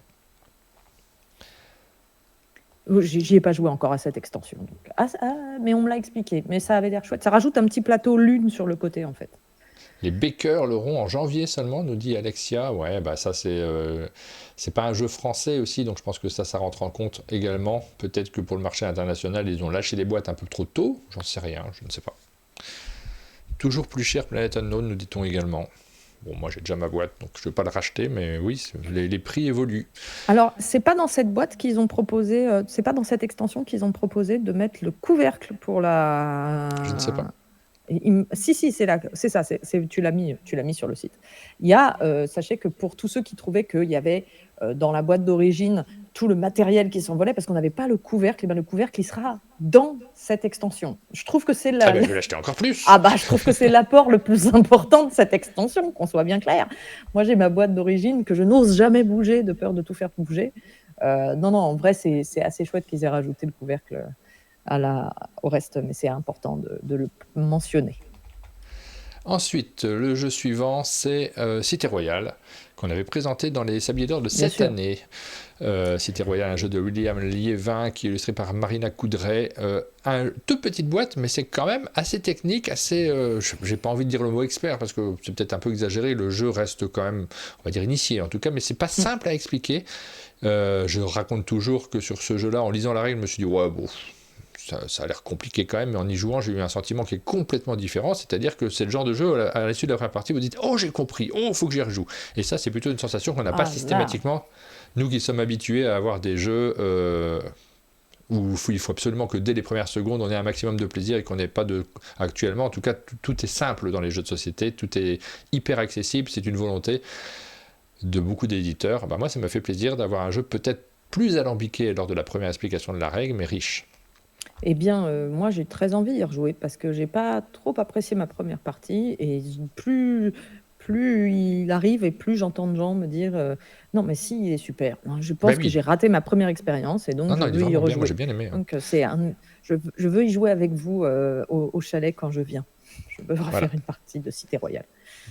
J'y ai pas joué encore à cette extension. Donc. Mais on me l'a expliqué. Mais ça avait l'air chouette. Ça rajoute un petit plateau lune sur le côté, en fait. Les Bakers l'auront en janvier seulement, nous dit Alexia. Ouais, bah ça c'est pas un jeu français aussi, donc je pense que ça rentre en compte également. Peut-être que pour le marché international, ils ont lâché les boîtes un peu trop tôt. J'en sais rien, je ne sais pas. Toujours plus cher Planet Unknown, nous dit-on également. Bon, moi j'ai déjà ma boîte, donc je ne vais pas le racheter, mais oui, les prix évoluent. Alors, c'est pas dans cette boîte qu'ils ont proposé, c'est pas dans cette extension qu'ils ont proposé de mettre le couvercle pour la. Je ne sais pas. Si, c'est là, c'est ça, tu l'as mis sur le site. Il y a, sachez que pour tous ceux qui trouvaient qu'il y avait dans la boîte d'origine tout le matériel qui s'envolait parce qu'on n'avait pas le couvercle, et bien le couvercle il sera dans cette extension. Je trouve que c'est Ah ben je vais l'acheter encore plus. Ah bah je trouve que c'est l'apport le plus important de cette extension, qu'on soit bien clair. Moi j'ai ma boîte d'origine que je n'ose jamais bouger de peur de tout faire bouger. Non, en vrai c'est assez chouette qu'ils aient rajouté le couvercle au reste, mais c'est important de le mentionner. Ensuite, le jeu suivant, c'est Cité Royale, qu'on avait présenté dans les Sabliers d'Or de cette année. Cité Royale, un jeu de William Liévin qui est illustré par Marina Coudray. Une toute petite boîte, mais c'est quand même assez technique, assez. J'ai pas envie de dire le mot expert parce que c'est peut-être un peu exagéré. Le jeu reste quand même, on va dire initié en tout cas, mais c'est pas simple à expliquer. Je raconte toujours que sur ce jeu-là, en lisant la règle, je me suis dit ouais bon. Ça a l'air compliqué quand même, mais en y jouant, j'ai eu un sentiment qui est complètement différent, c'est-à-dire que c'est le genre de jeu, à l'issue de la première partie, vous dites « Oh, j'ai compris, oh, faut que j'y rejoue ». Et ça, c'est plutôt une sensation qu'on n'a pas systématiquement, nous qui sommes habitués à avoir des jeux où il faut absolument que dès les premières secondes, on ait un maximum de plaisir et qu'on n'ait pas de... Actuellement, en tout cas, tout est simple dans les jeux de société, tout est hyper accessible, c'est une volonté de beaucoup d'éditeurs. Moi, ça m'a fait plaisir d'avoir un jeu peut-être plus alambiqué lors de la première explication de la règle, mais riche. Eh bien, moi, j'ai très envie d'y rejouer parce que j'ai pas trop apprécié ma première partie et plus il arrive et plus j'entends de gens me dire non, mais si, il est super. Je pense que j'ai raté ma première expérience et donc je veux y rejouer. Bien, moi j'ai bien aimé. Donc je veux y jouer avec vous au chalet quand je viens. Je veux refaire une partie de Cité Royale.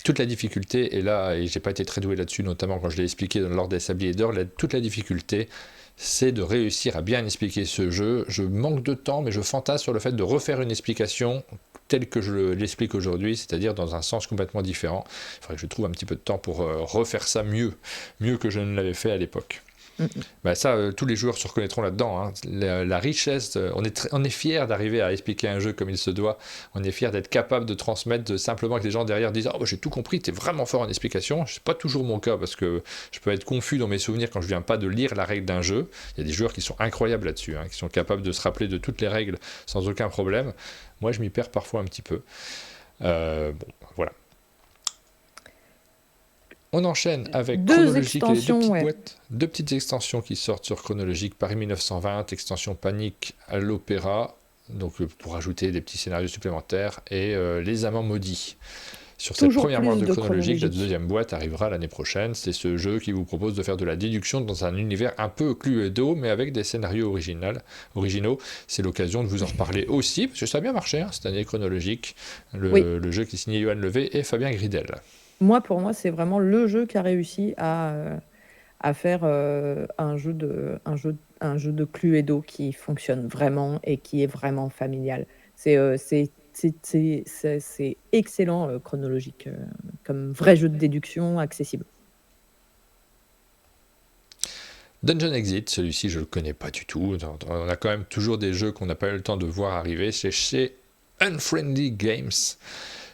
Toute la difficulté est là, et j'ai pas été très doué là-dessus, notamment quand je l'ai expliqué lors des Sabliers d'Or. Toute la difficulté, c'est de réussir à bien expliquer ce jeu. Je manque de temps, mais je fantasme sur le fait de refaire une explication telle que je l'explique aujourd'hui, c'est-à-dire dans un sens complètement différent. Il faudrait que je trouve un petit peu de temps pour refaire ça mieux que je ne l'avais fait à l'époque. Tous les joueurs se reconnaîtront là-dedans. Hein. La richesse, on est fiers d'arriver à expliquer un jeu comme il se doit. On est fiers d'être capable de transmettre simplement que les gens derrière disent « Oh, j'ai tout compris, t'es vraiment fort en explication ». Ce n'est pas toujours mon cas parce que je peux être confus dans mes souvenirs quand je ne viens pas de lire la règle d'un jeu. Il y a des joueurs qui sont incroyables là-dessus, qui sont capables de se rappeler de toutes les règles sans aucun problème. Moi, je m'y perds parfois un petit peu. Voilà. On enchaîne avec Chronologique et les deux petites extensions qui sortent sur Chronologique, Paris 1920, extension Panique à l'Opéra, donc pour ajouter des petits scénarios supplémentaires, et Les Amants Maudits. Sur cette première boîte de Chronologique, la deuxième boîte arrivera l'année prochaine. C'est ce jeu qui vous propose de faire de la déduction dans un univers un peu Cluedo, mais avec des scénarios originaux. C'est l'occasion de vous en reparler aussi, parce que ça a bien marché cette année Chronologique, le jeu qui est signé Johan Levé et Fabien Gridel. Pour moi, c'est vraiment le jeu qui a réussi à faire un jeu de Cluedo qui fonctionne vraiment et qui est vraiment familial. C'est excellent, Chronologique, comme vrai jeu de déduction accessible. Dungeon Exit, celui-ci je ne le connais pas du tout. On a quand même toujours des jeux qu'on n'a pas eu le temps de voir arriver. C'est chez Unfriendly Games.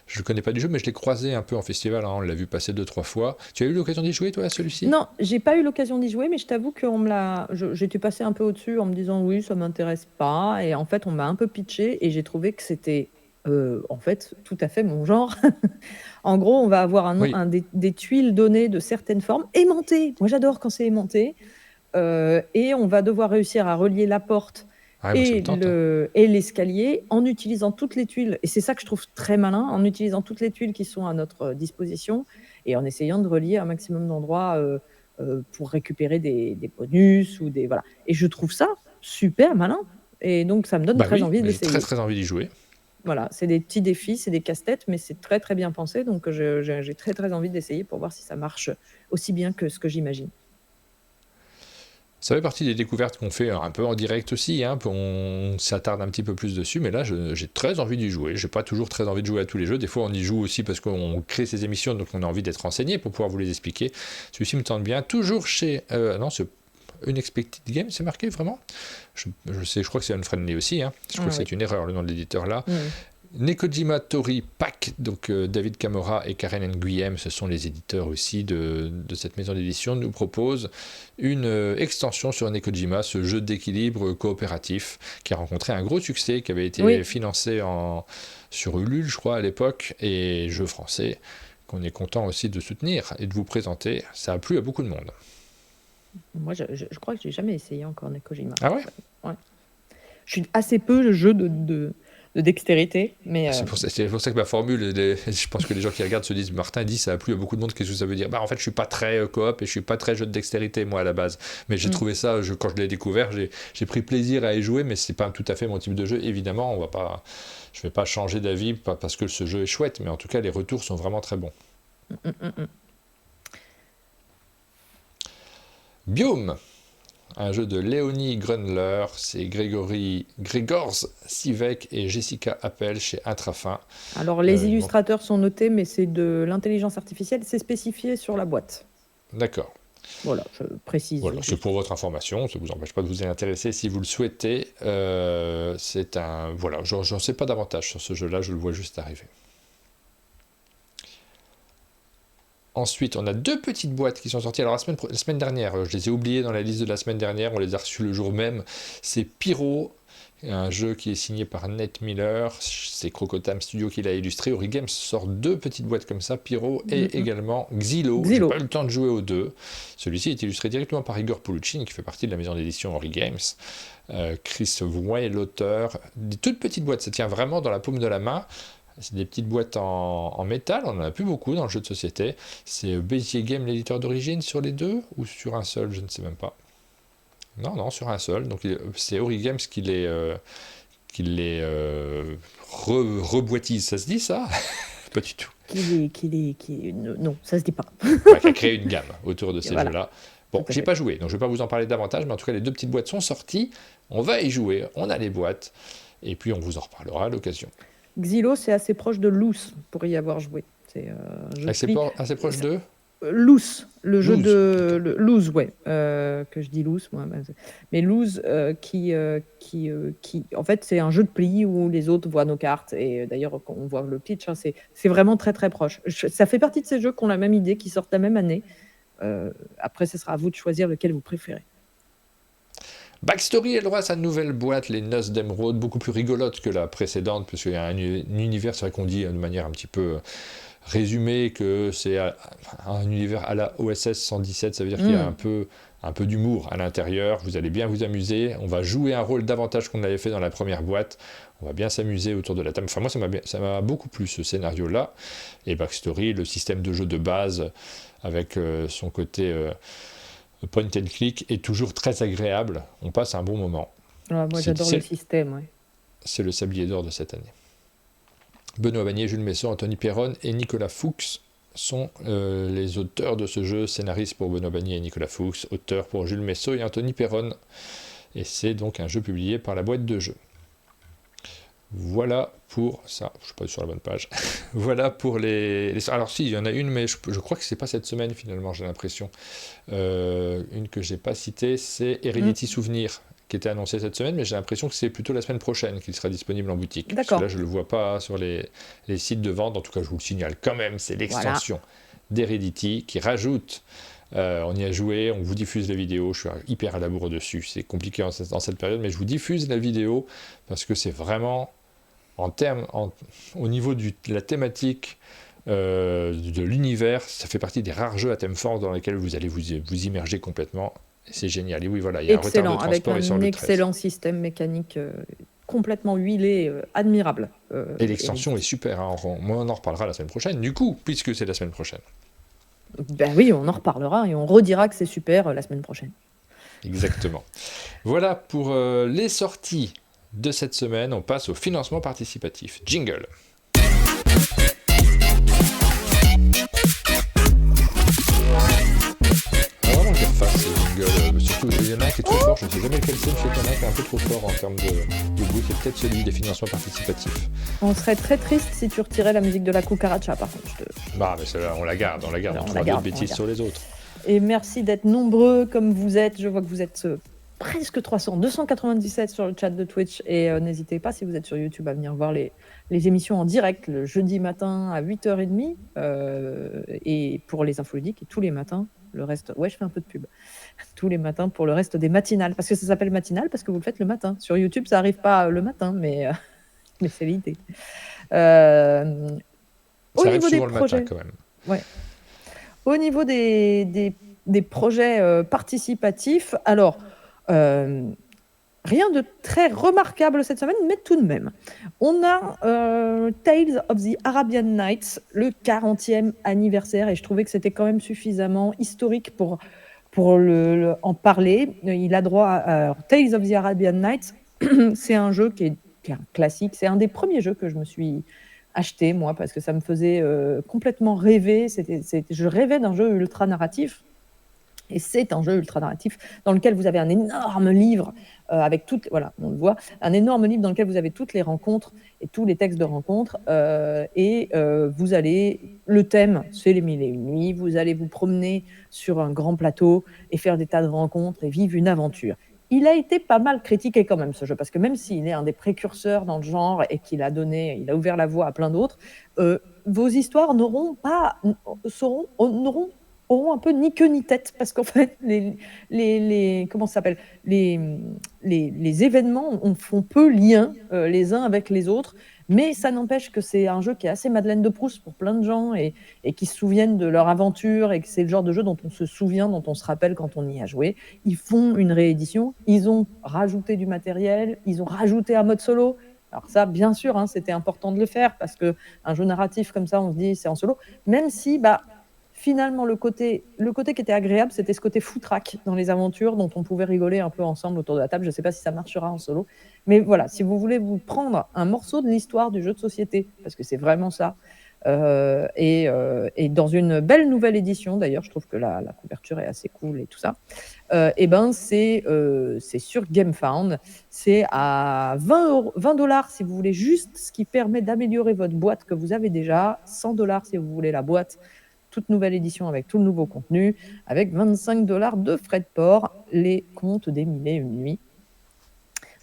Je ne connais pas du jeu, mais je l'ai croisé un peu en festival, on l'a vu passer 2-3 fois. Tu as eu l'occasion d'y jouer, toi, à celui-ci ? Non, j'ai pas eu l'occasion d'y jouer, mais je t'avoue que j'étais passé un peu au-dessus en me disant oui, ça m'intéresse pas. Et en fait, on m'a un peu pitché et j'ai trouvé que c'était en fait tout à fait mon genre. En gros, on va avoir des tuiles données de certaines formes, aimantées. Moi, j'adore quand c'est aimanté. Et on va devoir réussir à relier la porte et l'escalier en utilisant toutes les tuiles. Et c'est ça que je trouve très malin, en utilisant toutes les tuiles qui sont à notre disposition et en essayant de relier un maximum d'endroits pour récupérer des bonus ou des voilà. Et je trouve ça super malin. Et donc ça me donne Bah très oui, envie mais j'ai très d'essayer. très envie d'y jouer. Voilà, c'est des petits défis, c'est des casse-têtes, mais c'est très, très bien pensé, donc j'ai très, très envie d'essayer pour voir si ça marche aussi bien que ce que j'imagine. Ça fait partie des découvertes qu'on fait un peu en direct aussi, hein, on s'attarde un petit peu plus dessus, mais là j'ai très envie d'y jouer. J'ai pas toujours très envie de jouer à tous les jeux, des fois on y joue aussi parce qu'on crée ces émissions, donc on a envie d'être renseigné pour pouvoir vous les expliquer. Celui-ci me tente bien, toujours chez... non, c'est Unexpected Game, c'est marqué vraiment je crois que c'est Unfriendly aussi, hein. Je crois que c'est une erreur le nom de l'éditeur là. Nekojima Tori Pack, donc David Camora et Karen Nguyen, ce sont les éditeurs aussi de cette maison d'édition, nous proposent une extension sur Nekojima, ce jeu d'équilibre coopératif qui a rencontré un gros succès, qui avait été financé sur Ulule, je crois, à l'époque, et jeu français qu'on est content aussi de soutenir et de vous présenter. Ça a plu à beaucoup de monde. Moi, je crois que j'ai jamais essayé encore Nekojima. Ah ouais? Ouais. Je suis assez peu le jeu de dextérité, mais... C'est pour ça que ma formule, je pense que les gens qui regardent se disent, Martin dit ça a plu à beaucoup de monde, qu'est-ce que ça veut dire? En fait, je suis pas très coop et je suis pas très jeu de dextérité, moi, à la base. Mais j'ai trouvé ça, quand je l'ai découvert, j'ai pris plaisir à y jouer, mais c'est pas tout à fait mon type de jeu. Évidemment, je vais pas changer d'avis parce que ce jeu est chouette, mais en tout cas, les retours sont vraiment très bons. Biome, un jeu de Léonie Grunler, c'est Grégor Sivek et Jessica Appel chez Intrafin. Alors les illustrateurs sont notés, mais c'est de l'intelligence artificielle, c'est spécifié sur la boîte. D'accord. Voilà, je précise. Voilà, c'est pour votre information, ça ne vous empêche pas de vous y intéresser si vous le souhaitez. C'est un... Voilà, j'en sais pas davantage sur ce jeu-là, je le vois juste arriver. Ensuite, on a 2 petites boîtes qui sont sorties. Alors, la semaine dernière, je les ai oubliées dans la liste de la semaine dernière, on les a reçues le jour même. C'est Pyro, un jeu qui est signé par Nate Miller. C'est Crocotam Studio qui l'a illustré. Origames sort 2 petites boîtes comme ça, Pyro et également Xylo. J'ai pas eu le temps de jouer aux deux. Celui-ci est illustré directement par Igor Poluchin, qui fait partie de la maison d'édition Origames. Chris Voix est l'auteur. Des toutes petites boîtes, ça tient vraiment dans la paume de la main. C'est des petites boîtes en métal, on n'en a plus beaucoup dans le jeu de société. C'est Bézier Game, l'éditeur d'origine, sur les deux ou sur un seul, je ne sais même pas. Non, sur un seul. Donc c'est Origames qui les reboîtise, ça se dit ça? Pas du tout. Non, ça se dit pas. Qui a créé une gamme autour de ces jeux-là. Bon, j'ai pas joué, donc je vais pas vous en parler davantage, mais en tout cas les 2 petites boîtes sont sorties. On va y jouer, on a les boîtes, et puis on vous en reparlera à l'occasion. Xylo, c'est assez proche de Loose pour y avoir joué. C'est assez proche de Loose, le jeu de Loose, ouais, que je dis Loose, moi, mais Loose qui en fait c'est un jeu de pli où les autres voient nos cartes et d'ailleurs quand on voit le pitch, hein, c'est vraiment très très proche. Ça fait partie de ces jeux qui ont la même idée, qui sortent la même année. Après, ce sera à vous de choisir lequel vous préférez. Backstory a le droit à sa nouvelle boîte, les Noces d'Emeraude, beaucoup plus rigolote que la précédente, parce qu'il y a un univers, c'est vrai qu'on dit de manière un petit peu résumée que c'est un univers à la OSS 117, ça veut dire qu'il y a un peu d'humour à l'intérieur, vous allez bien vous amuser, on va jouer un rôle davantage qu'on l'avait fait dans la première boîte, on va bien s'amuser autour de la table. Enfin moi ça m'a beaucoup plu ce scénario-là, et Backstory, le système de jeu de base, avec son côté... point and click est toujours très agréable, on passe un bon moment. Moi j'adore le système, ouais. C'est le sablier d'or de cette année. Benoît Bagnier, Jules Messon, Anthony Perron et Nicolas Fuchs sont les auteurs de ce jeu, scénaristes pour Benoît Bagnier et Nicolas Fuchs, auteurs pour Jules Messon et Anthony Perron. Et c'est donc un jeu publié par la boîte de jeux. Voilà pour ça, je ne suis pas sur la bonne page. Voilà pour les... Alors si, il y en a une, mais je crois que c'est pas cette semaine finalement, j'ai l'impression. Une que j'ai pas citée, c'est Heredity Souvenir, qui était annoncée cette semaine, mais j'ai l'impression que c'est plutôt la semaine prochaine qu'il sera disponible en boutique. Parce que là, je ne le vois pas sur les sites de vente, en tout cas je vous le signale quand même, c'est l'extension d'Heredity qui rajoute... on y a joué, on vous diffuse la vidéo, je suis hyper à la bourre dessus, c'est compliqué dans cette période, mais je vous diffuse la vidéo parce que c'est vraiment, au niveau de la thématique, de l'univers, ça fait partie des rares jeux à thème fort dans lesquels vous allez vous immerger complètement, et c'est génial. Et oui, voilà, il y a un retard de transport et sur le 13. Avec un excellent système mécanique complètement huilé, admirable. Et l'extension est super, hein, on en reparlera la semaine prochaine, du coup, puisque c'est la semaine prochaine. Ben oui, on en reparlera et on redira que c'est super la semaine prochaine. Exactement. Voilà pour les sorties de cette semaine. On passe au financement participatif. Jingle. Vraiment dire face ce jingle. Surtout, il y en a un qui est trop fort. Je ne sais jamais lequel c'est. Je sais qu'il y en a un qui est un peu trop fort en termes de goût. C'est peut-être celui des financements participatifs. On serait très triste si tu retirais la musique de la cucaracha, par contre. Bah, mais celle-là, on la garde. On Alors, on trouvera la garde, d'autres bêtises sur les autres. Et merci d'être nombreux comme vous êtes. Je vois que vous êtes presque 300, 297 sur le chat de Twitch. Et n'hésitez pas, si vous êtes sur YouTube, à venir voir les émissions en direct le jeudi matin à 8h30. Et pour les infos ludiques, et tous les matins, le reste. Ouais, je fais un peu de pub. Tous les matins pour le reste des matinales. Parce que ça s'appelle matinale parce que vous le faites le matin. Sur YouTube, ça n'arrive pas le matin, mais c'est l'idée. Ça Au arrive niveau souvent des le projets, matin quand même. ouais. Au niveau des projets participatifs, alors, rien de très remarquable cette semaine, mais tout de même. On a Tales of the Arabian Nights, le 40e anniversaire, et je trouvais que c'était quand même suffisamment historique pour en parler. Il a droit à Tales of the Arabian Nights. C'est un jeu qui est un classique. C'est un des premiers jeux que je me suis acheté, moi, parce que ça me faisait complètement rêver. Je rêvais d'un jeu ultra narratif. Et c'est un jeu ultra narratif dans lequel vous avez un énorme livre avec toutes, voilà, on le voit, un énorme livre dans lequel vous avez toutes les rencontres et tous les textes de rencontres. Vous allez, le thème, c'est les mille et une nuits. Vous allez vous promener sur un grand plateau et faire des tas de rencontres et vivre une aventure. Il a été pas mal critiqué quand même, ce jeu, parce que même s'il est un des précurseurs dans le genre et qu'il a ouvert la voie à plein d'autres, vos histoires n'auront un peu ni queue ni tête, parce qu'en fait, comment ça s'appelle, les événements font peu lien les uns avec les autres, mais ça n'empêche que c'est un jeu qui est assez Madeleine de Proust pour plein de gens et qui se souviennent de leur aventure et que c'est le genre de jeu dont on se souvient, dont on se rappelle quand on y a joué. Ils font une réédition, ils ont rajouté du matériel, ils ont rajouté un mode solo. Alors ça, bien sûr, hein, c'était important de le faire parce qu'un jeu narratif comme ça, on se dit c'est en solo, même si finalement, le côté qui était agréable, c'était ce côté foutraque dans les aventures dont on pouvait rigoler un peu ensemble autour de la table. Je ne sais pas si ça marchera en solo. Mais voilà, si vous voulez vous prendre un morceau de l'histoire du jeu de société, parce que c'est vraiment ça, et dans une belle nouvelle édition, d'ailleurs, je trouve que la couverture est assez cool et tout ça, c'est sur GameFound. C'est à 20 $ si vous voulez juste ce qui permet d'améliorer votre boîte que vous avez déjà, 100 $ si vous voulez la boîte toute nouvelle édition avec tout le nouveau contenu, avec 25 $ de frais de port, les contes des mille et une nuits.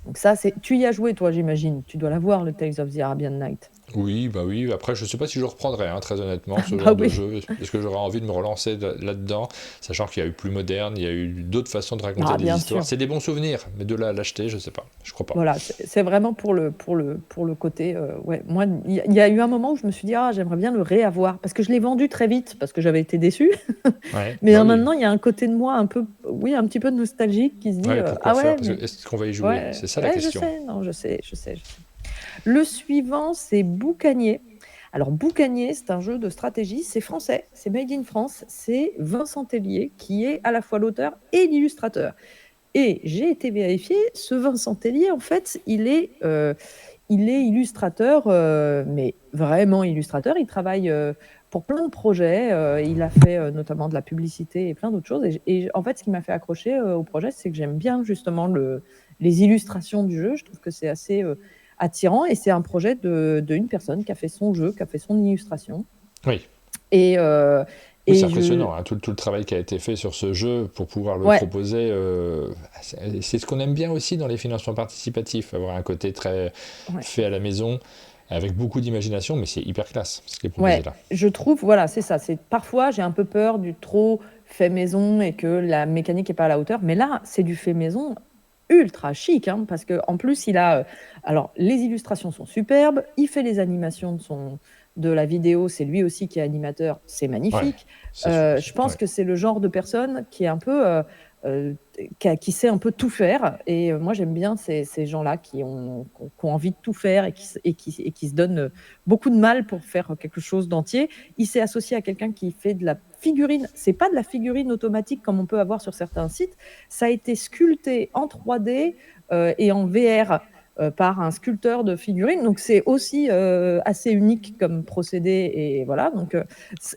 Donc ça, tu y as joué, toi, j'imagine. Tu dois l'avoir, le Tales of the Arabian Night. Oui, bah oui. Après, je sais pas si je reprendrai, hein, très honnêtement, ce genre de jeu. Est-ce que j'aurais envie de me relancer là-dedans, sachant qu'il y a eu plus moderne, il y a eu d'autres façons de raconter des histoires. C'est des bons souvenirs, mais de là à l'acheter, je sais pas. Je crois pas. Voilà, c'est vraiment pour le côté. Ouais, moi, il y a eu un moment où je me suis dit, j'aimerais bien le réavoir, parce que je l'ai vendu très vite, parce que j'avais été déçue. Ouais, mais maintenant, il y a un côté de moi un petit peu nostalgique qui se dit, est-ce qu'on va y jouer? C'est ça la question. Je sais. Le suivant, c'est Boucanier. Alors, Boucanier, c'est un jeu de stratégie, c'est français, c'est made in France, c'est Vincent Tellier qui est à la fois l'auteur et l'illustrateur. Et j'ai été vérifier, ce Vincent Tellier, en fait, il est illustrateur, mais vraiment illustrateur. Il travaille pour plein de projets. Il a fait notamment de la publicité et plein d'autres choses. Et en fait, ce qui m'a fait accrocher au projet, c'est que j'aime bien justement les illustrations du jeu. Je trouve que c'est assez attirant. Et c'est un projet d'une personne qui a fait son jeu, qui a fait son illustration. Oui. Et c'est impressionnant, hein, tout le travail qui a été fait sur ce jeu pour pouvoir le proposer. C'est ce qu'on aime bien aussi dans les financements participatifs, avoir un côté très fait à la maison, avec beaucoup d'imagination, mais c'est hyper classe ce qui est proposé là. Je trouve, voilà, c'est ça. Parfois, j'ai un peu peur du trop fait maison et que la mécanique n'est pas à la hauteur, mais là, c'est du fait maison ultra chic, hein, parce qu'en plus, il a... alors, les illustrations sont superbes, il fait les animations de la vidéo, c'est lui aussi qui est animateur, c'est magnifique. Je pense que c'est le genre de personne qui est un peu qui sait un peu tout faire. Et moi, j'aime bien ces gens-là qui ont envie de tout faire et qui se donnent beaucoup de mal pour faire quelque chose d'entier. Il s'est associé à quelqu'un qui fait de la figurine. C'est pas de la figurine automatique comme on peut avoir sur certains sites. Ça a été sculpté en 3D et en VR par un sculpteur de figurines. Donc, c'est aussi assez unique comme procédé. Et voilà. Donc,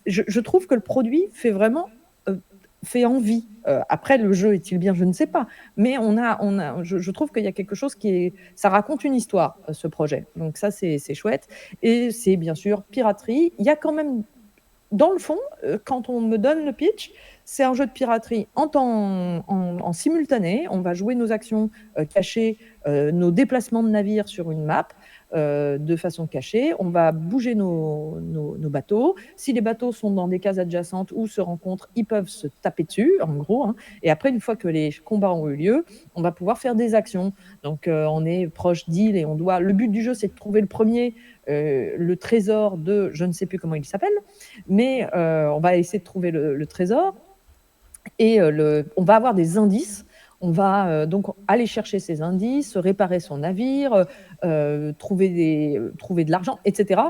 je trouve que le produit fait envie. Après, le jeu est-il bien, je ne sais pas. Mais je trouve qu'il y a quelque chose ça raconte une histoire, ce projet. Donc ça, c'est chouette. Et c'est bien sûr piraterie. Il y a quand même, dans le fond, quand on me donne le pitch, c'est un jeu de piraterie en simultané. On va jouer nos actions cachées, nos déplacements de navires sur une map de façon cachée. On va bouger nos bateaux. Si les bateaux sont dans des cases adjacentes ou se rencontrent, ils peuvent se taper dessus, en gros. Hein. Et après, une fois que les combats ont eu lieu, on va pouvoir faire des actions. Donc, on est proche d'île et le but du jeu, c'est de trouver le premier, le trésor de, je ne sais plus comment il s'appelle, mais on va essayer de trouver le trésor. Et on va avoir des indices. On va donc aller chercher ces indices, réparer son navire, trouver de l'argent, etc.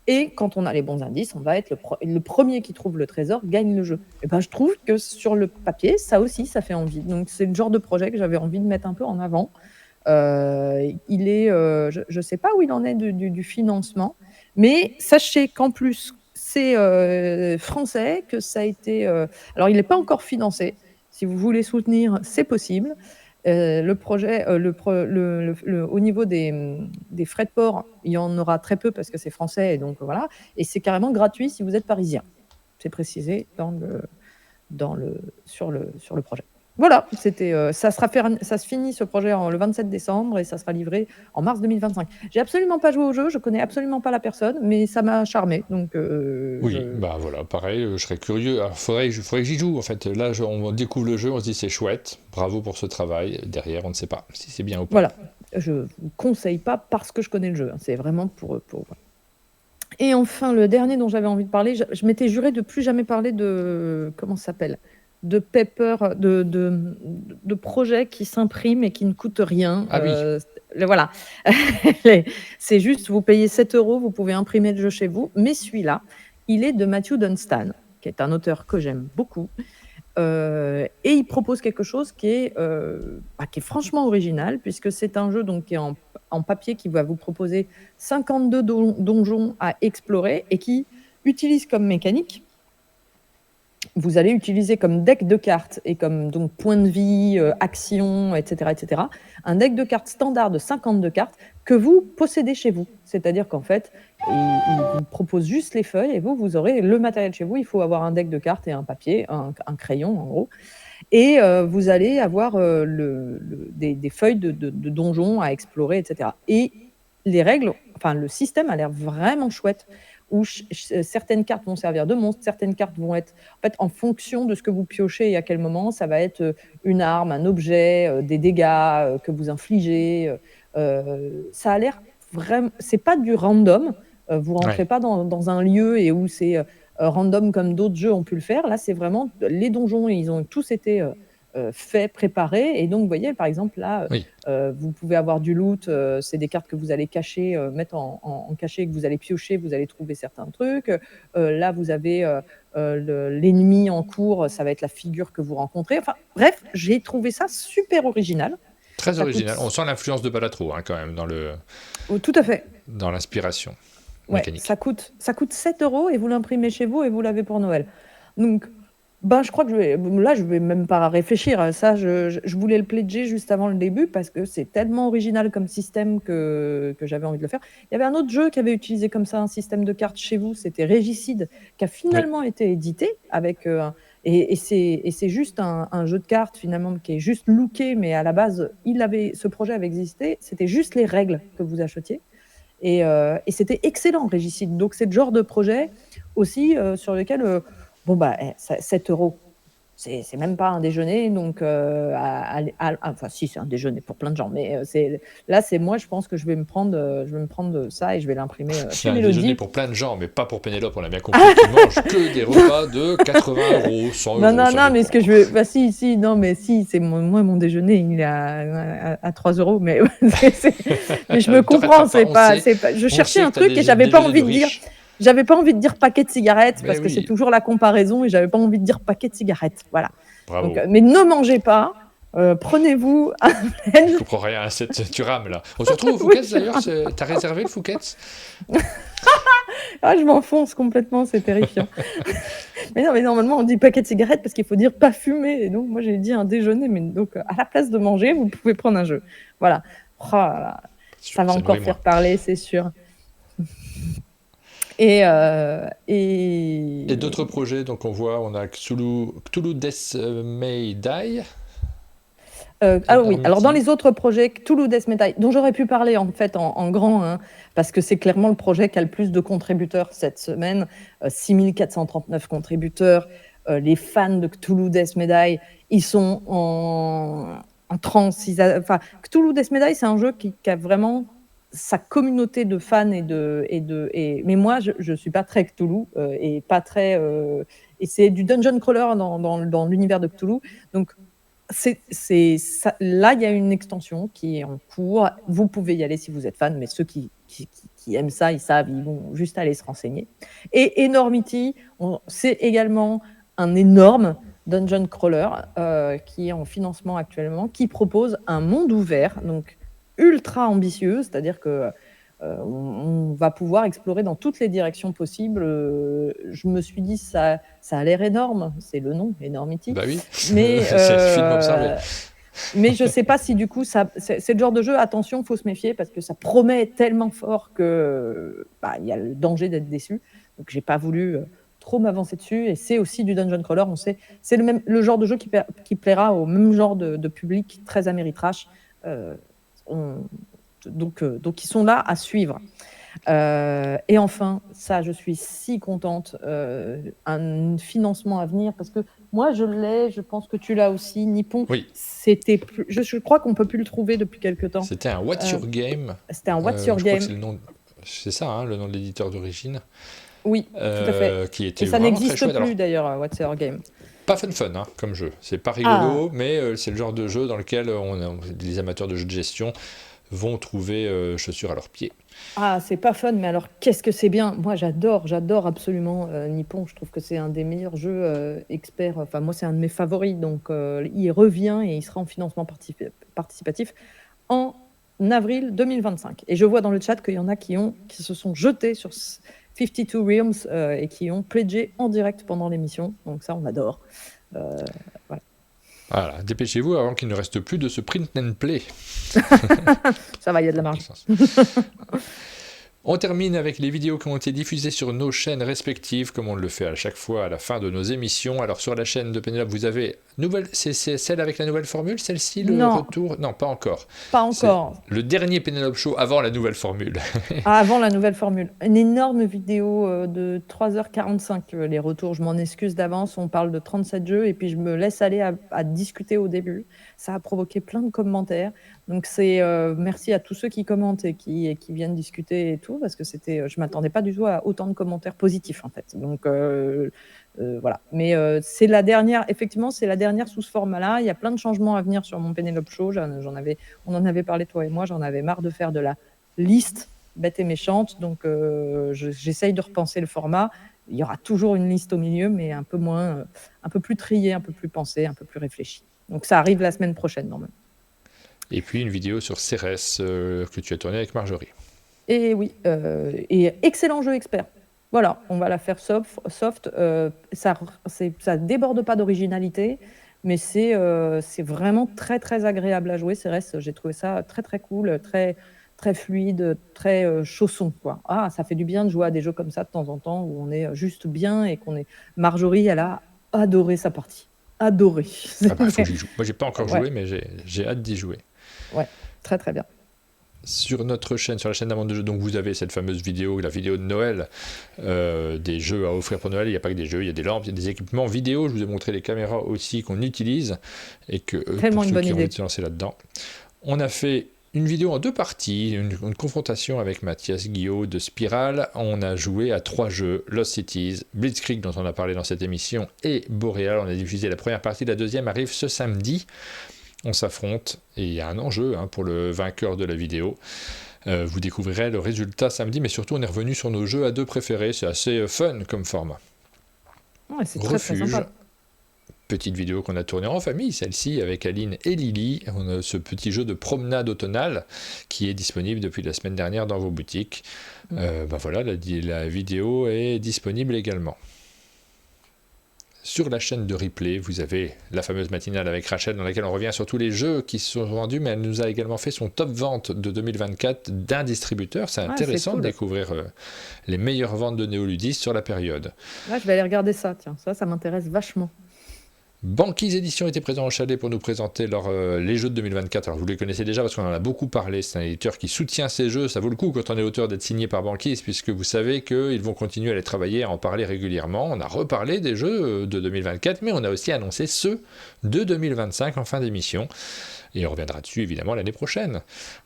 Et quand on a les bons indices, on va être le premier qui trouve le trésor gagne le jeu. Et ben, je trouve que sur le papier, ça aussi, ça fait envie. Donc c'est le genre de projet que j'avais envie de mettre un peu en avant. Je ne sais pas où il en est du financement, mais sachez qu'en plus, c'est français, que ça a été... alors, il n'est pas encore financé. Si vous voulez soutenir, c'est possible. Le projet, au niveau des frais de port, il y en aura très peu parce que c'est français, et donc voilà. Et c'est carrément gratuit si vous êtes parisien. C'est précisé sur le projet. Voilà, ça se finit ce projet le 27 décembre et ça sera livré en mars 2025. J'ai absolument pas joué au jeu, je connais absolument pas la personne, mais ça m'a charmé. Donc, Oui, bah voilà, pareil, je serais curieux. Faudrait que j'y joue en fait. Là, on découvre le jeu, on se dit c'est chouette, bravo pour ce travail. Derrière, on ne sait pas si c'est bien ou pas. Voilà, je vous conseille pas parce que je connais le jeu. Hein. C'est vraiment pour. Et enfin, le dernier dont j'avais envie de parler, je m'étais juré de plus jamais parler de comment ça s'appelle, de paper, de projets qui s'impriment et qui ne coûtent rien. Ah oui. Voilà. C'est juste, vous payez 7 €, vous pouvez imprimer le jeu chez vous. Mais celui-là, il est de Matthew Dunstan, qui est un auteur que j'aime beaucoup. Et il propose quelque chose qui est franchement original, puisque c'est un jeu donc, qui est en papier, qui va vous proposer 52 donjons à explorer et qui utilise comme mécanique. Vous allez utiliser comme deck de cartes et comme donc point de vie, action, etc., un deck de cartes standard de 52 cartes que vous possédez chez vous. C'est-à-dire qu'en fait, il vous propose juste les feuilles et vous aurez le matériel chez vous. Il faut avoir un deck de cartes et un papier, un crayon en gros. Et vous allez avoir des feuilles de donjons à explorer, etc. Et les règles, enfin le système a l'air vraiment chouette, où certaines cartes vont servir de monstres, certaines cartes vont être en fait en fonction de ce que vous piochez et à quel moment. Ça va être une arme, un objet, des dégâts que vous infligez. Ça a l'air vraiment... C'est pas du random. Vous rentrez pas dans un lieu et où c'est random comme d'autres jeux ont pu le faire. Là, c'est vraiment les donjons, ils ont tous été faits, préparés. Et donc, vous voyez, par exemple, là, vous pouvez avoir du loot. C'est des cartes que vous allez cacher, mettre en cachet, que vous allez piocher, vous allez trouver certains trucs. Là, vous avez l'ennemi en cours, ça va être la figure que vous rencontrez. Enfin, bref, j'ai trouvé ça super original. Très original. On sent l'influence de Balatro quand même dans tout à fait. Dans l'inspiration. Ouais, ça coûte 7 € et vous l'imprimez chez vous et vous l'avez pour Noël. Donc, je crois que je vais même pas réfléchir. Ça, je voulais le pledger juste avant le début parce que c'est tellement original comme système que j'avais envie de le faire. Il y avait un autre jeu qui avait utilisé comme ça un système de cartes chez vous, c'était Régicide, qui a finalement été édité avec... et c'est juste un jeu de cartes finalement qui est juste looké, mais à la base, ce projet avait existé, c'était juste les règles que vous achetiez. Et c'était excellent, Régicide. Donc, c'est le genre de projet aussi sur lequel, 7 €, c'est même pas un déjeuner, donc enfin si, c'est un déjeuner pour plein de gens, mais c'est moi, je pense que je vais me prendre ça et je vais l'imprimer C'est chez un déjeuner Mélodie. pour plein de gens, mais pas pour Pénélope, on a bien compris, qui mange que des repas de 80 €, 100 Non, euros, non, ça non, mais dépend. ce que je veux, bah si, si, non, mais si, moi, mon déjeuner, il est à 3 euros, mais, mais je me T'aurais comprends, pas, je on cherchais sait un que t'as truc et des déjeuners de riches. j'avais pas envie de dire paquet de cigarettes Mais parce que c'est oui, toujours la comparaison et j'avais pas envie de dire paquet de cigarettes, voilà. Donc, bravo. mais ne mangez pas, prenez-vous un Je blend. comprends rien à cette tu rames là. On se retrouve au Oui, Fouquet's d'ailleurs, t'as réservé le Fouquet's? ah, je m'enfonce complètement, c'est terrifiant. Mais non, mais normalement, on dit paquet de cigarettes parce qu'il faut dire pas fumer. Et donc, moi, j'ai dit un déjeuner. Mais donc, à la place de manger, vous pouvez prendre un jeu. Voilà. Oh là là, ça va Ça encore nourrit faire moins. parler, c'est sûr. Et, Et d'autres projets, donc on voit, on a Cthulhu Death May Die, ah oui, alors dans Enormity. les autres projets, Toulouse Death Metal, dont j'aurais pu parler en fait en grand, hein, parce que c'est clairement le projet qui a le plus de contributeurs cette semaine, 6439 contributeurs, les fans de Cthulhu Death Metal, ils sont en transe. Enfin, Cthulhu Death Metal, c'est un jeu qui a vraiment sa communauté de fans mais moi je suis pas très Cthulhu et pas très et c'est du dungeon crawler dans l'univers de Cthulhu, donc là, il y a une extension qui est en cours. Vous pouvez y aller si vous êtes fan, mais ceux qui aiment ça, ils savent, ils vont juste aller se renseigner. Et Enormity, c'est également un énorme dungeon crawler qui est en financement actuellement, qui propose un monde ouvert, donc ultra ambitieux, c'est-à-dire que on va pouvoir explorer dans toutes les directions possibles. Je me suis dit, ça a l'air énorme, c'est le nom, Enormity. Bah oui, Mais, c'est le film observé. mais je sais pas si du coup, c'est le genre de jeu, attention, faut se méfier parce que ça promet tellement fort que il y a le danger d'être déçu. Donc j'ai pas voulu trop m'avancer dessus. Et c'est aussi du dungeon crawler, on sait. C'est le genre de jeu qui plaira au même genre de public, très Ameritrash. Donc ils sont là à suivre. Et enfin, ça, je suis si contente, un financement à venir parce que moi, je l'ai, je pense que tu l'as aussi, Nippon. Oui, Je crois qu'on peut plus le trouver depuis quelque temps. c'était un What's Your Game. C'était un What's Your Je crois que Game. c'est le nom, c'est ça, hein, le nom de l'éditeur d'origine, Oui, tout à fait. qui Et était ça vraiment très n'existe chouette. Alors, plus d'ailleurs, What's Your Game. pas fun hein, comme jeu. C'est pas Ah, rigolo, mais c'est le genre de jeu dans lequel les amateurs de jeux de gestion vont trouver chaussures à leurs pieds. ah, c'est pas fun, mais alors qu'est-ce que c'est bien. Moi, j'adore absolument Nippon. Je trouve que c'est un des meilleurs jeux experts. Enfin, moi, c'est un de mes favoris. Donc, il revient et il sera en financement participatif en avril 2025. Et je vois dans le chat qu'il y en a qui se sont jetés sur 52 Realms et qui ont pledgé en direct pendant l'émission. Donc ça, on adore. Voilà. Voilà, dépêchez-vous avant qu'il ne reste plus de ce print and play. Ça va, il y a de la marge. On termine avec les vidéos qui ont été diffusées sur nos chaînes respectives, comme on le fait à chaque fois à la fin de nos émissions. Alors sur la chaîne de Pénélope, vous avez c'est celle avec la nouvelle formule, celle-ci, le Non, retour? Non, pas encore. pas C'est encore. le dernier Pénélope Show avant la nouvelle formule. Ah, avant la nouvelle formule. Une énorme vidéo de 3h45, les retours. Je m'en excuse d'avance. On parle de 37 jeux et puis je me laisse aller à discuter au début. Ça a provoqué plein de commentaires. Donc c'est merci à tous ceux qui commentent et qui viennent discuter et tout, parce que je m'attendais pas du tout à autant de commentaires positifs en fait. Donc voilà. Mais c'est la dernière, effectivement, c'est la dernière sous ce format-là. Il y a plein de changements à venir sur mon Pénélope Show. On en avait parlé toi et moi. J'en avais marre de faire de la liste bête et méchante. Donc j'essaye de repenser le format. Il y aura toujours une liste au milieu, mais un peu moins, un peu plus triée, un peu plus pensée, un peu plus réfléchie. Donc ça arrive la semaine prochaine normalement. Et puis une vidéo sur Cérès que tu as tournée avec Marjorie. Et oui, et excellent jeu expert. Voilà, on va la faire soft. Ça déborde pas d'originalité, mais c'est vraiment très très agréable à jouer. Cérès, j'ai trouvé ça très très cool, très très fluide, très chausson quoi. Ah, ça fait du bien de jouer à des jeux comme ça de temps en temps où on est juste bien et qu'on est. Marjorie, elle a adoré sa partie. Adoré. Ah bah, faut que j'y joue. Moi, j'ai pas encore joué, mais j'ai hâte d'y jouer. Ouais, très très bien. sur notre chaîne, sur la chaîne d'Amande de Jeux. Donc vous avez cette fameuse vidéo, la vidéo de Noël, des jeux à offrir pour Noël. Il n'y a pas que des jeux, il y a des lampes, il y a des équipements vidéo. Je vous ai montré les caméras aussi qu'on utilise et que Tellement pour une ceux bonne qui ont idée. envie de se lancer là-dedans. On a fait une vidéo en 2 parties, une confrontation avec Mathias Guillot de Spiral. On a joué à 3 jeux, Lost Cities, Blitzkrieg dont on a parlé dans cette émission et Boreal. On a diffusé la première partie, la deuxième arrive ce samedi. On s'affronte et il y a un enjeu pour le vainqueur de la vidéo. Vous découvrirez le résultat samedi, mais surtout on est revenu sur nos jeux à 2 préférés. C'est assez fun comme format. Ouais, c'est très très Refuge, sympa. petite vidéo qu'on a tournée en famille, celle-ci avec Aline et Lily. On a ce petit jeu de promenade automnale qui est disponible depuis la semaine dernière dans vos boutiques. Voilà, la vidéo est disponible également. Sur la chaîne de replay, vous avez la fameuse matinale avec Rachel dans laquelle on revient sur tous les jeux qui se sont vendus, mais elle nous a également fait son top vente de 2024 d'un distributeur. C'est intéressant c'est cool. de découvrir les meilleures ventes de Néoludis sur la période. Là, je vais aller regarder ça, tiens. Ça m'intéresse vachement. Banquise Édition était présent au chalet pour nous présenter les jeux de 2024. Alors vous les connaissez déjà parce qu'on en a beaucoup parlé. C'est un éditeur qui soutient ces jeux. Ça vaut le coup quand on est auteur d'être signé par Banquise puisque vous savez qu'ils vont continuer à les travailler, à en parler régulièrement. On a reparlé des jeux de 2024, mais on a aussi annoncé ceux de 2025 en fin d'émission. Et on reviendra dessus évidemment l'année prochaine.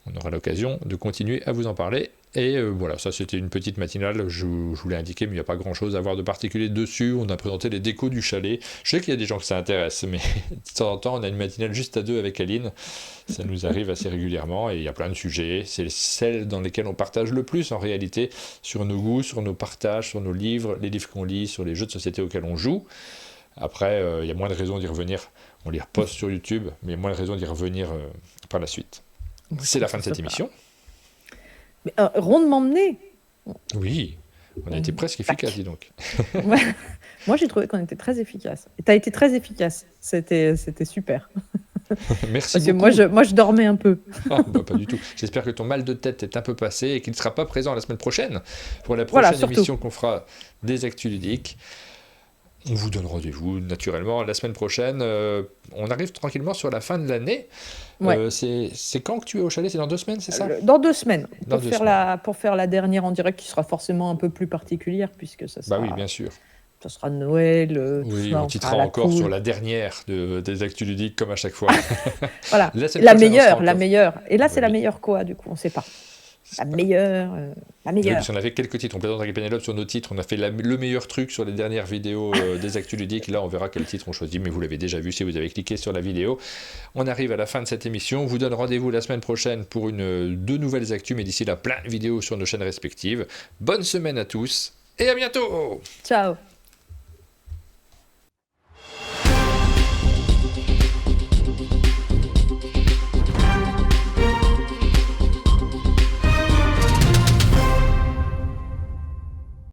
On aura l'occasion de continuer à vous en parler. Et voilà, ça c'était une petite matinale, je vous l'ai indiqué, mais il n'y a pas grand chose à voir de particulier dessus. On a présenté les décos du chalet. Je sais qu'il y a des gens que ça intéresse, mais de temps en temps, on a une matinale juste à 2 avec Aline. Ça nous arrive assez régulièrement et il y a plein de sujets. C'est celles dans lesquelles on partage le plus en réalité, sur nos goûts, sur nos partages, sur nos livres, les livres qu'on lit, sur les jeux de société auxquels on joue. Après, il y a moins de raisons d'y revenir. On les reposte sur YouTube, mais il y a moins de raisons d'y revenir par la suite. C'est la fin de cette émission. Mais, rondement mené. Oui, on a été presque efficace, dis donc. Ouais. Moi, j'ai trouvé qu'on était très efficace. Et tu as été très efficace. C'était super. Merci Parce que beaucoup. moi, je dormais un peu. Ah, pas du tout. J'espère que ton mal de tête est un peu passé et qu'il ne sera pas présent la semaine prochaine pour la prochaine émission qu'on fera des Actus Ludiques. On vous donne rendez-vous naturellement la semaine prochaine. On arrive tranquillement sur la fin de l'année. Ouais. C'est quand que tu es au chalet? C'est dans 2 semaines, c'est ça? Dans 2 semaines. Dans pour 2 faire semaines. pour faire la dernière en direct qui sera forcément un peu plus particulière puisque ça sera, Bah oui, bien sûr. ça sera Noël. Oui, ça, on titrera encore cool. sur la dernière des Actus Ludiques comme à chaque fois. Voilà, la meilleure. Et là, c'est la meilleure quoi, du coup, on ne sait pas. La meilleure. Oui, parce qu'on avait quelques titres. On plaisante avec Pénélope sur nos titres. On a fait le meilleur truc sur les dernières vidéos des Actus Ludiques. Là, on verra quel titre on choisit, mais vous l'avez déjà vu si vous avez cliqué sur la vidéo. On arrive à la fin de cette émission. On vous donne rendez-vous la semaine prochaine pour 2 nouvelles actus, mais d'ici là, plein de vidéos sur nos chaînes respectives. Bonne semaine à tous et à bientôt! Ciao!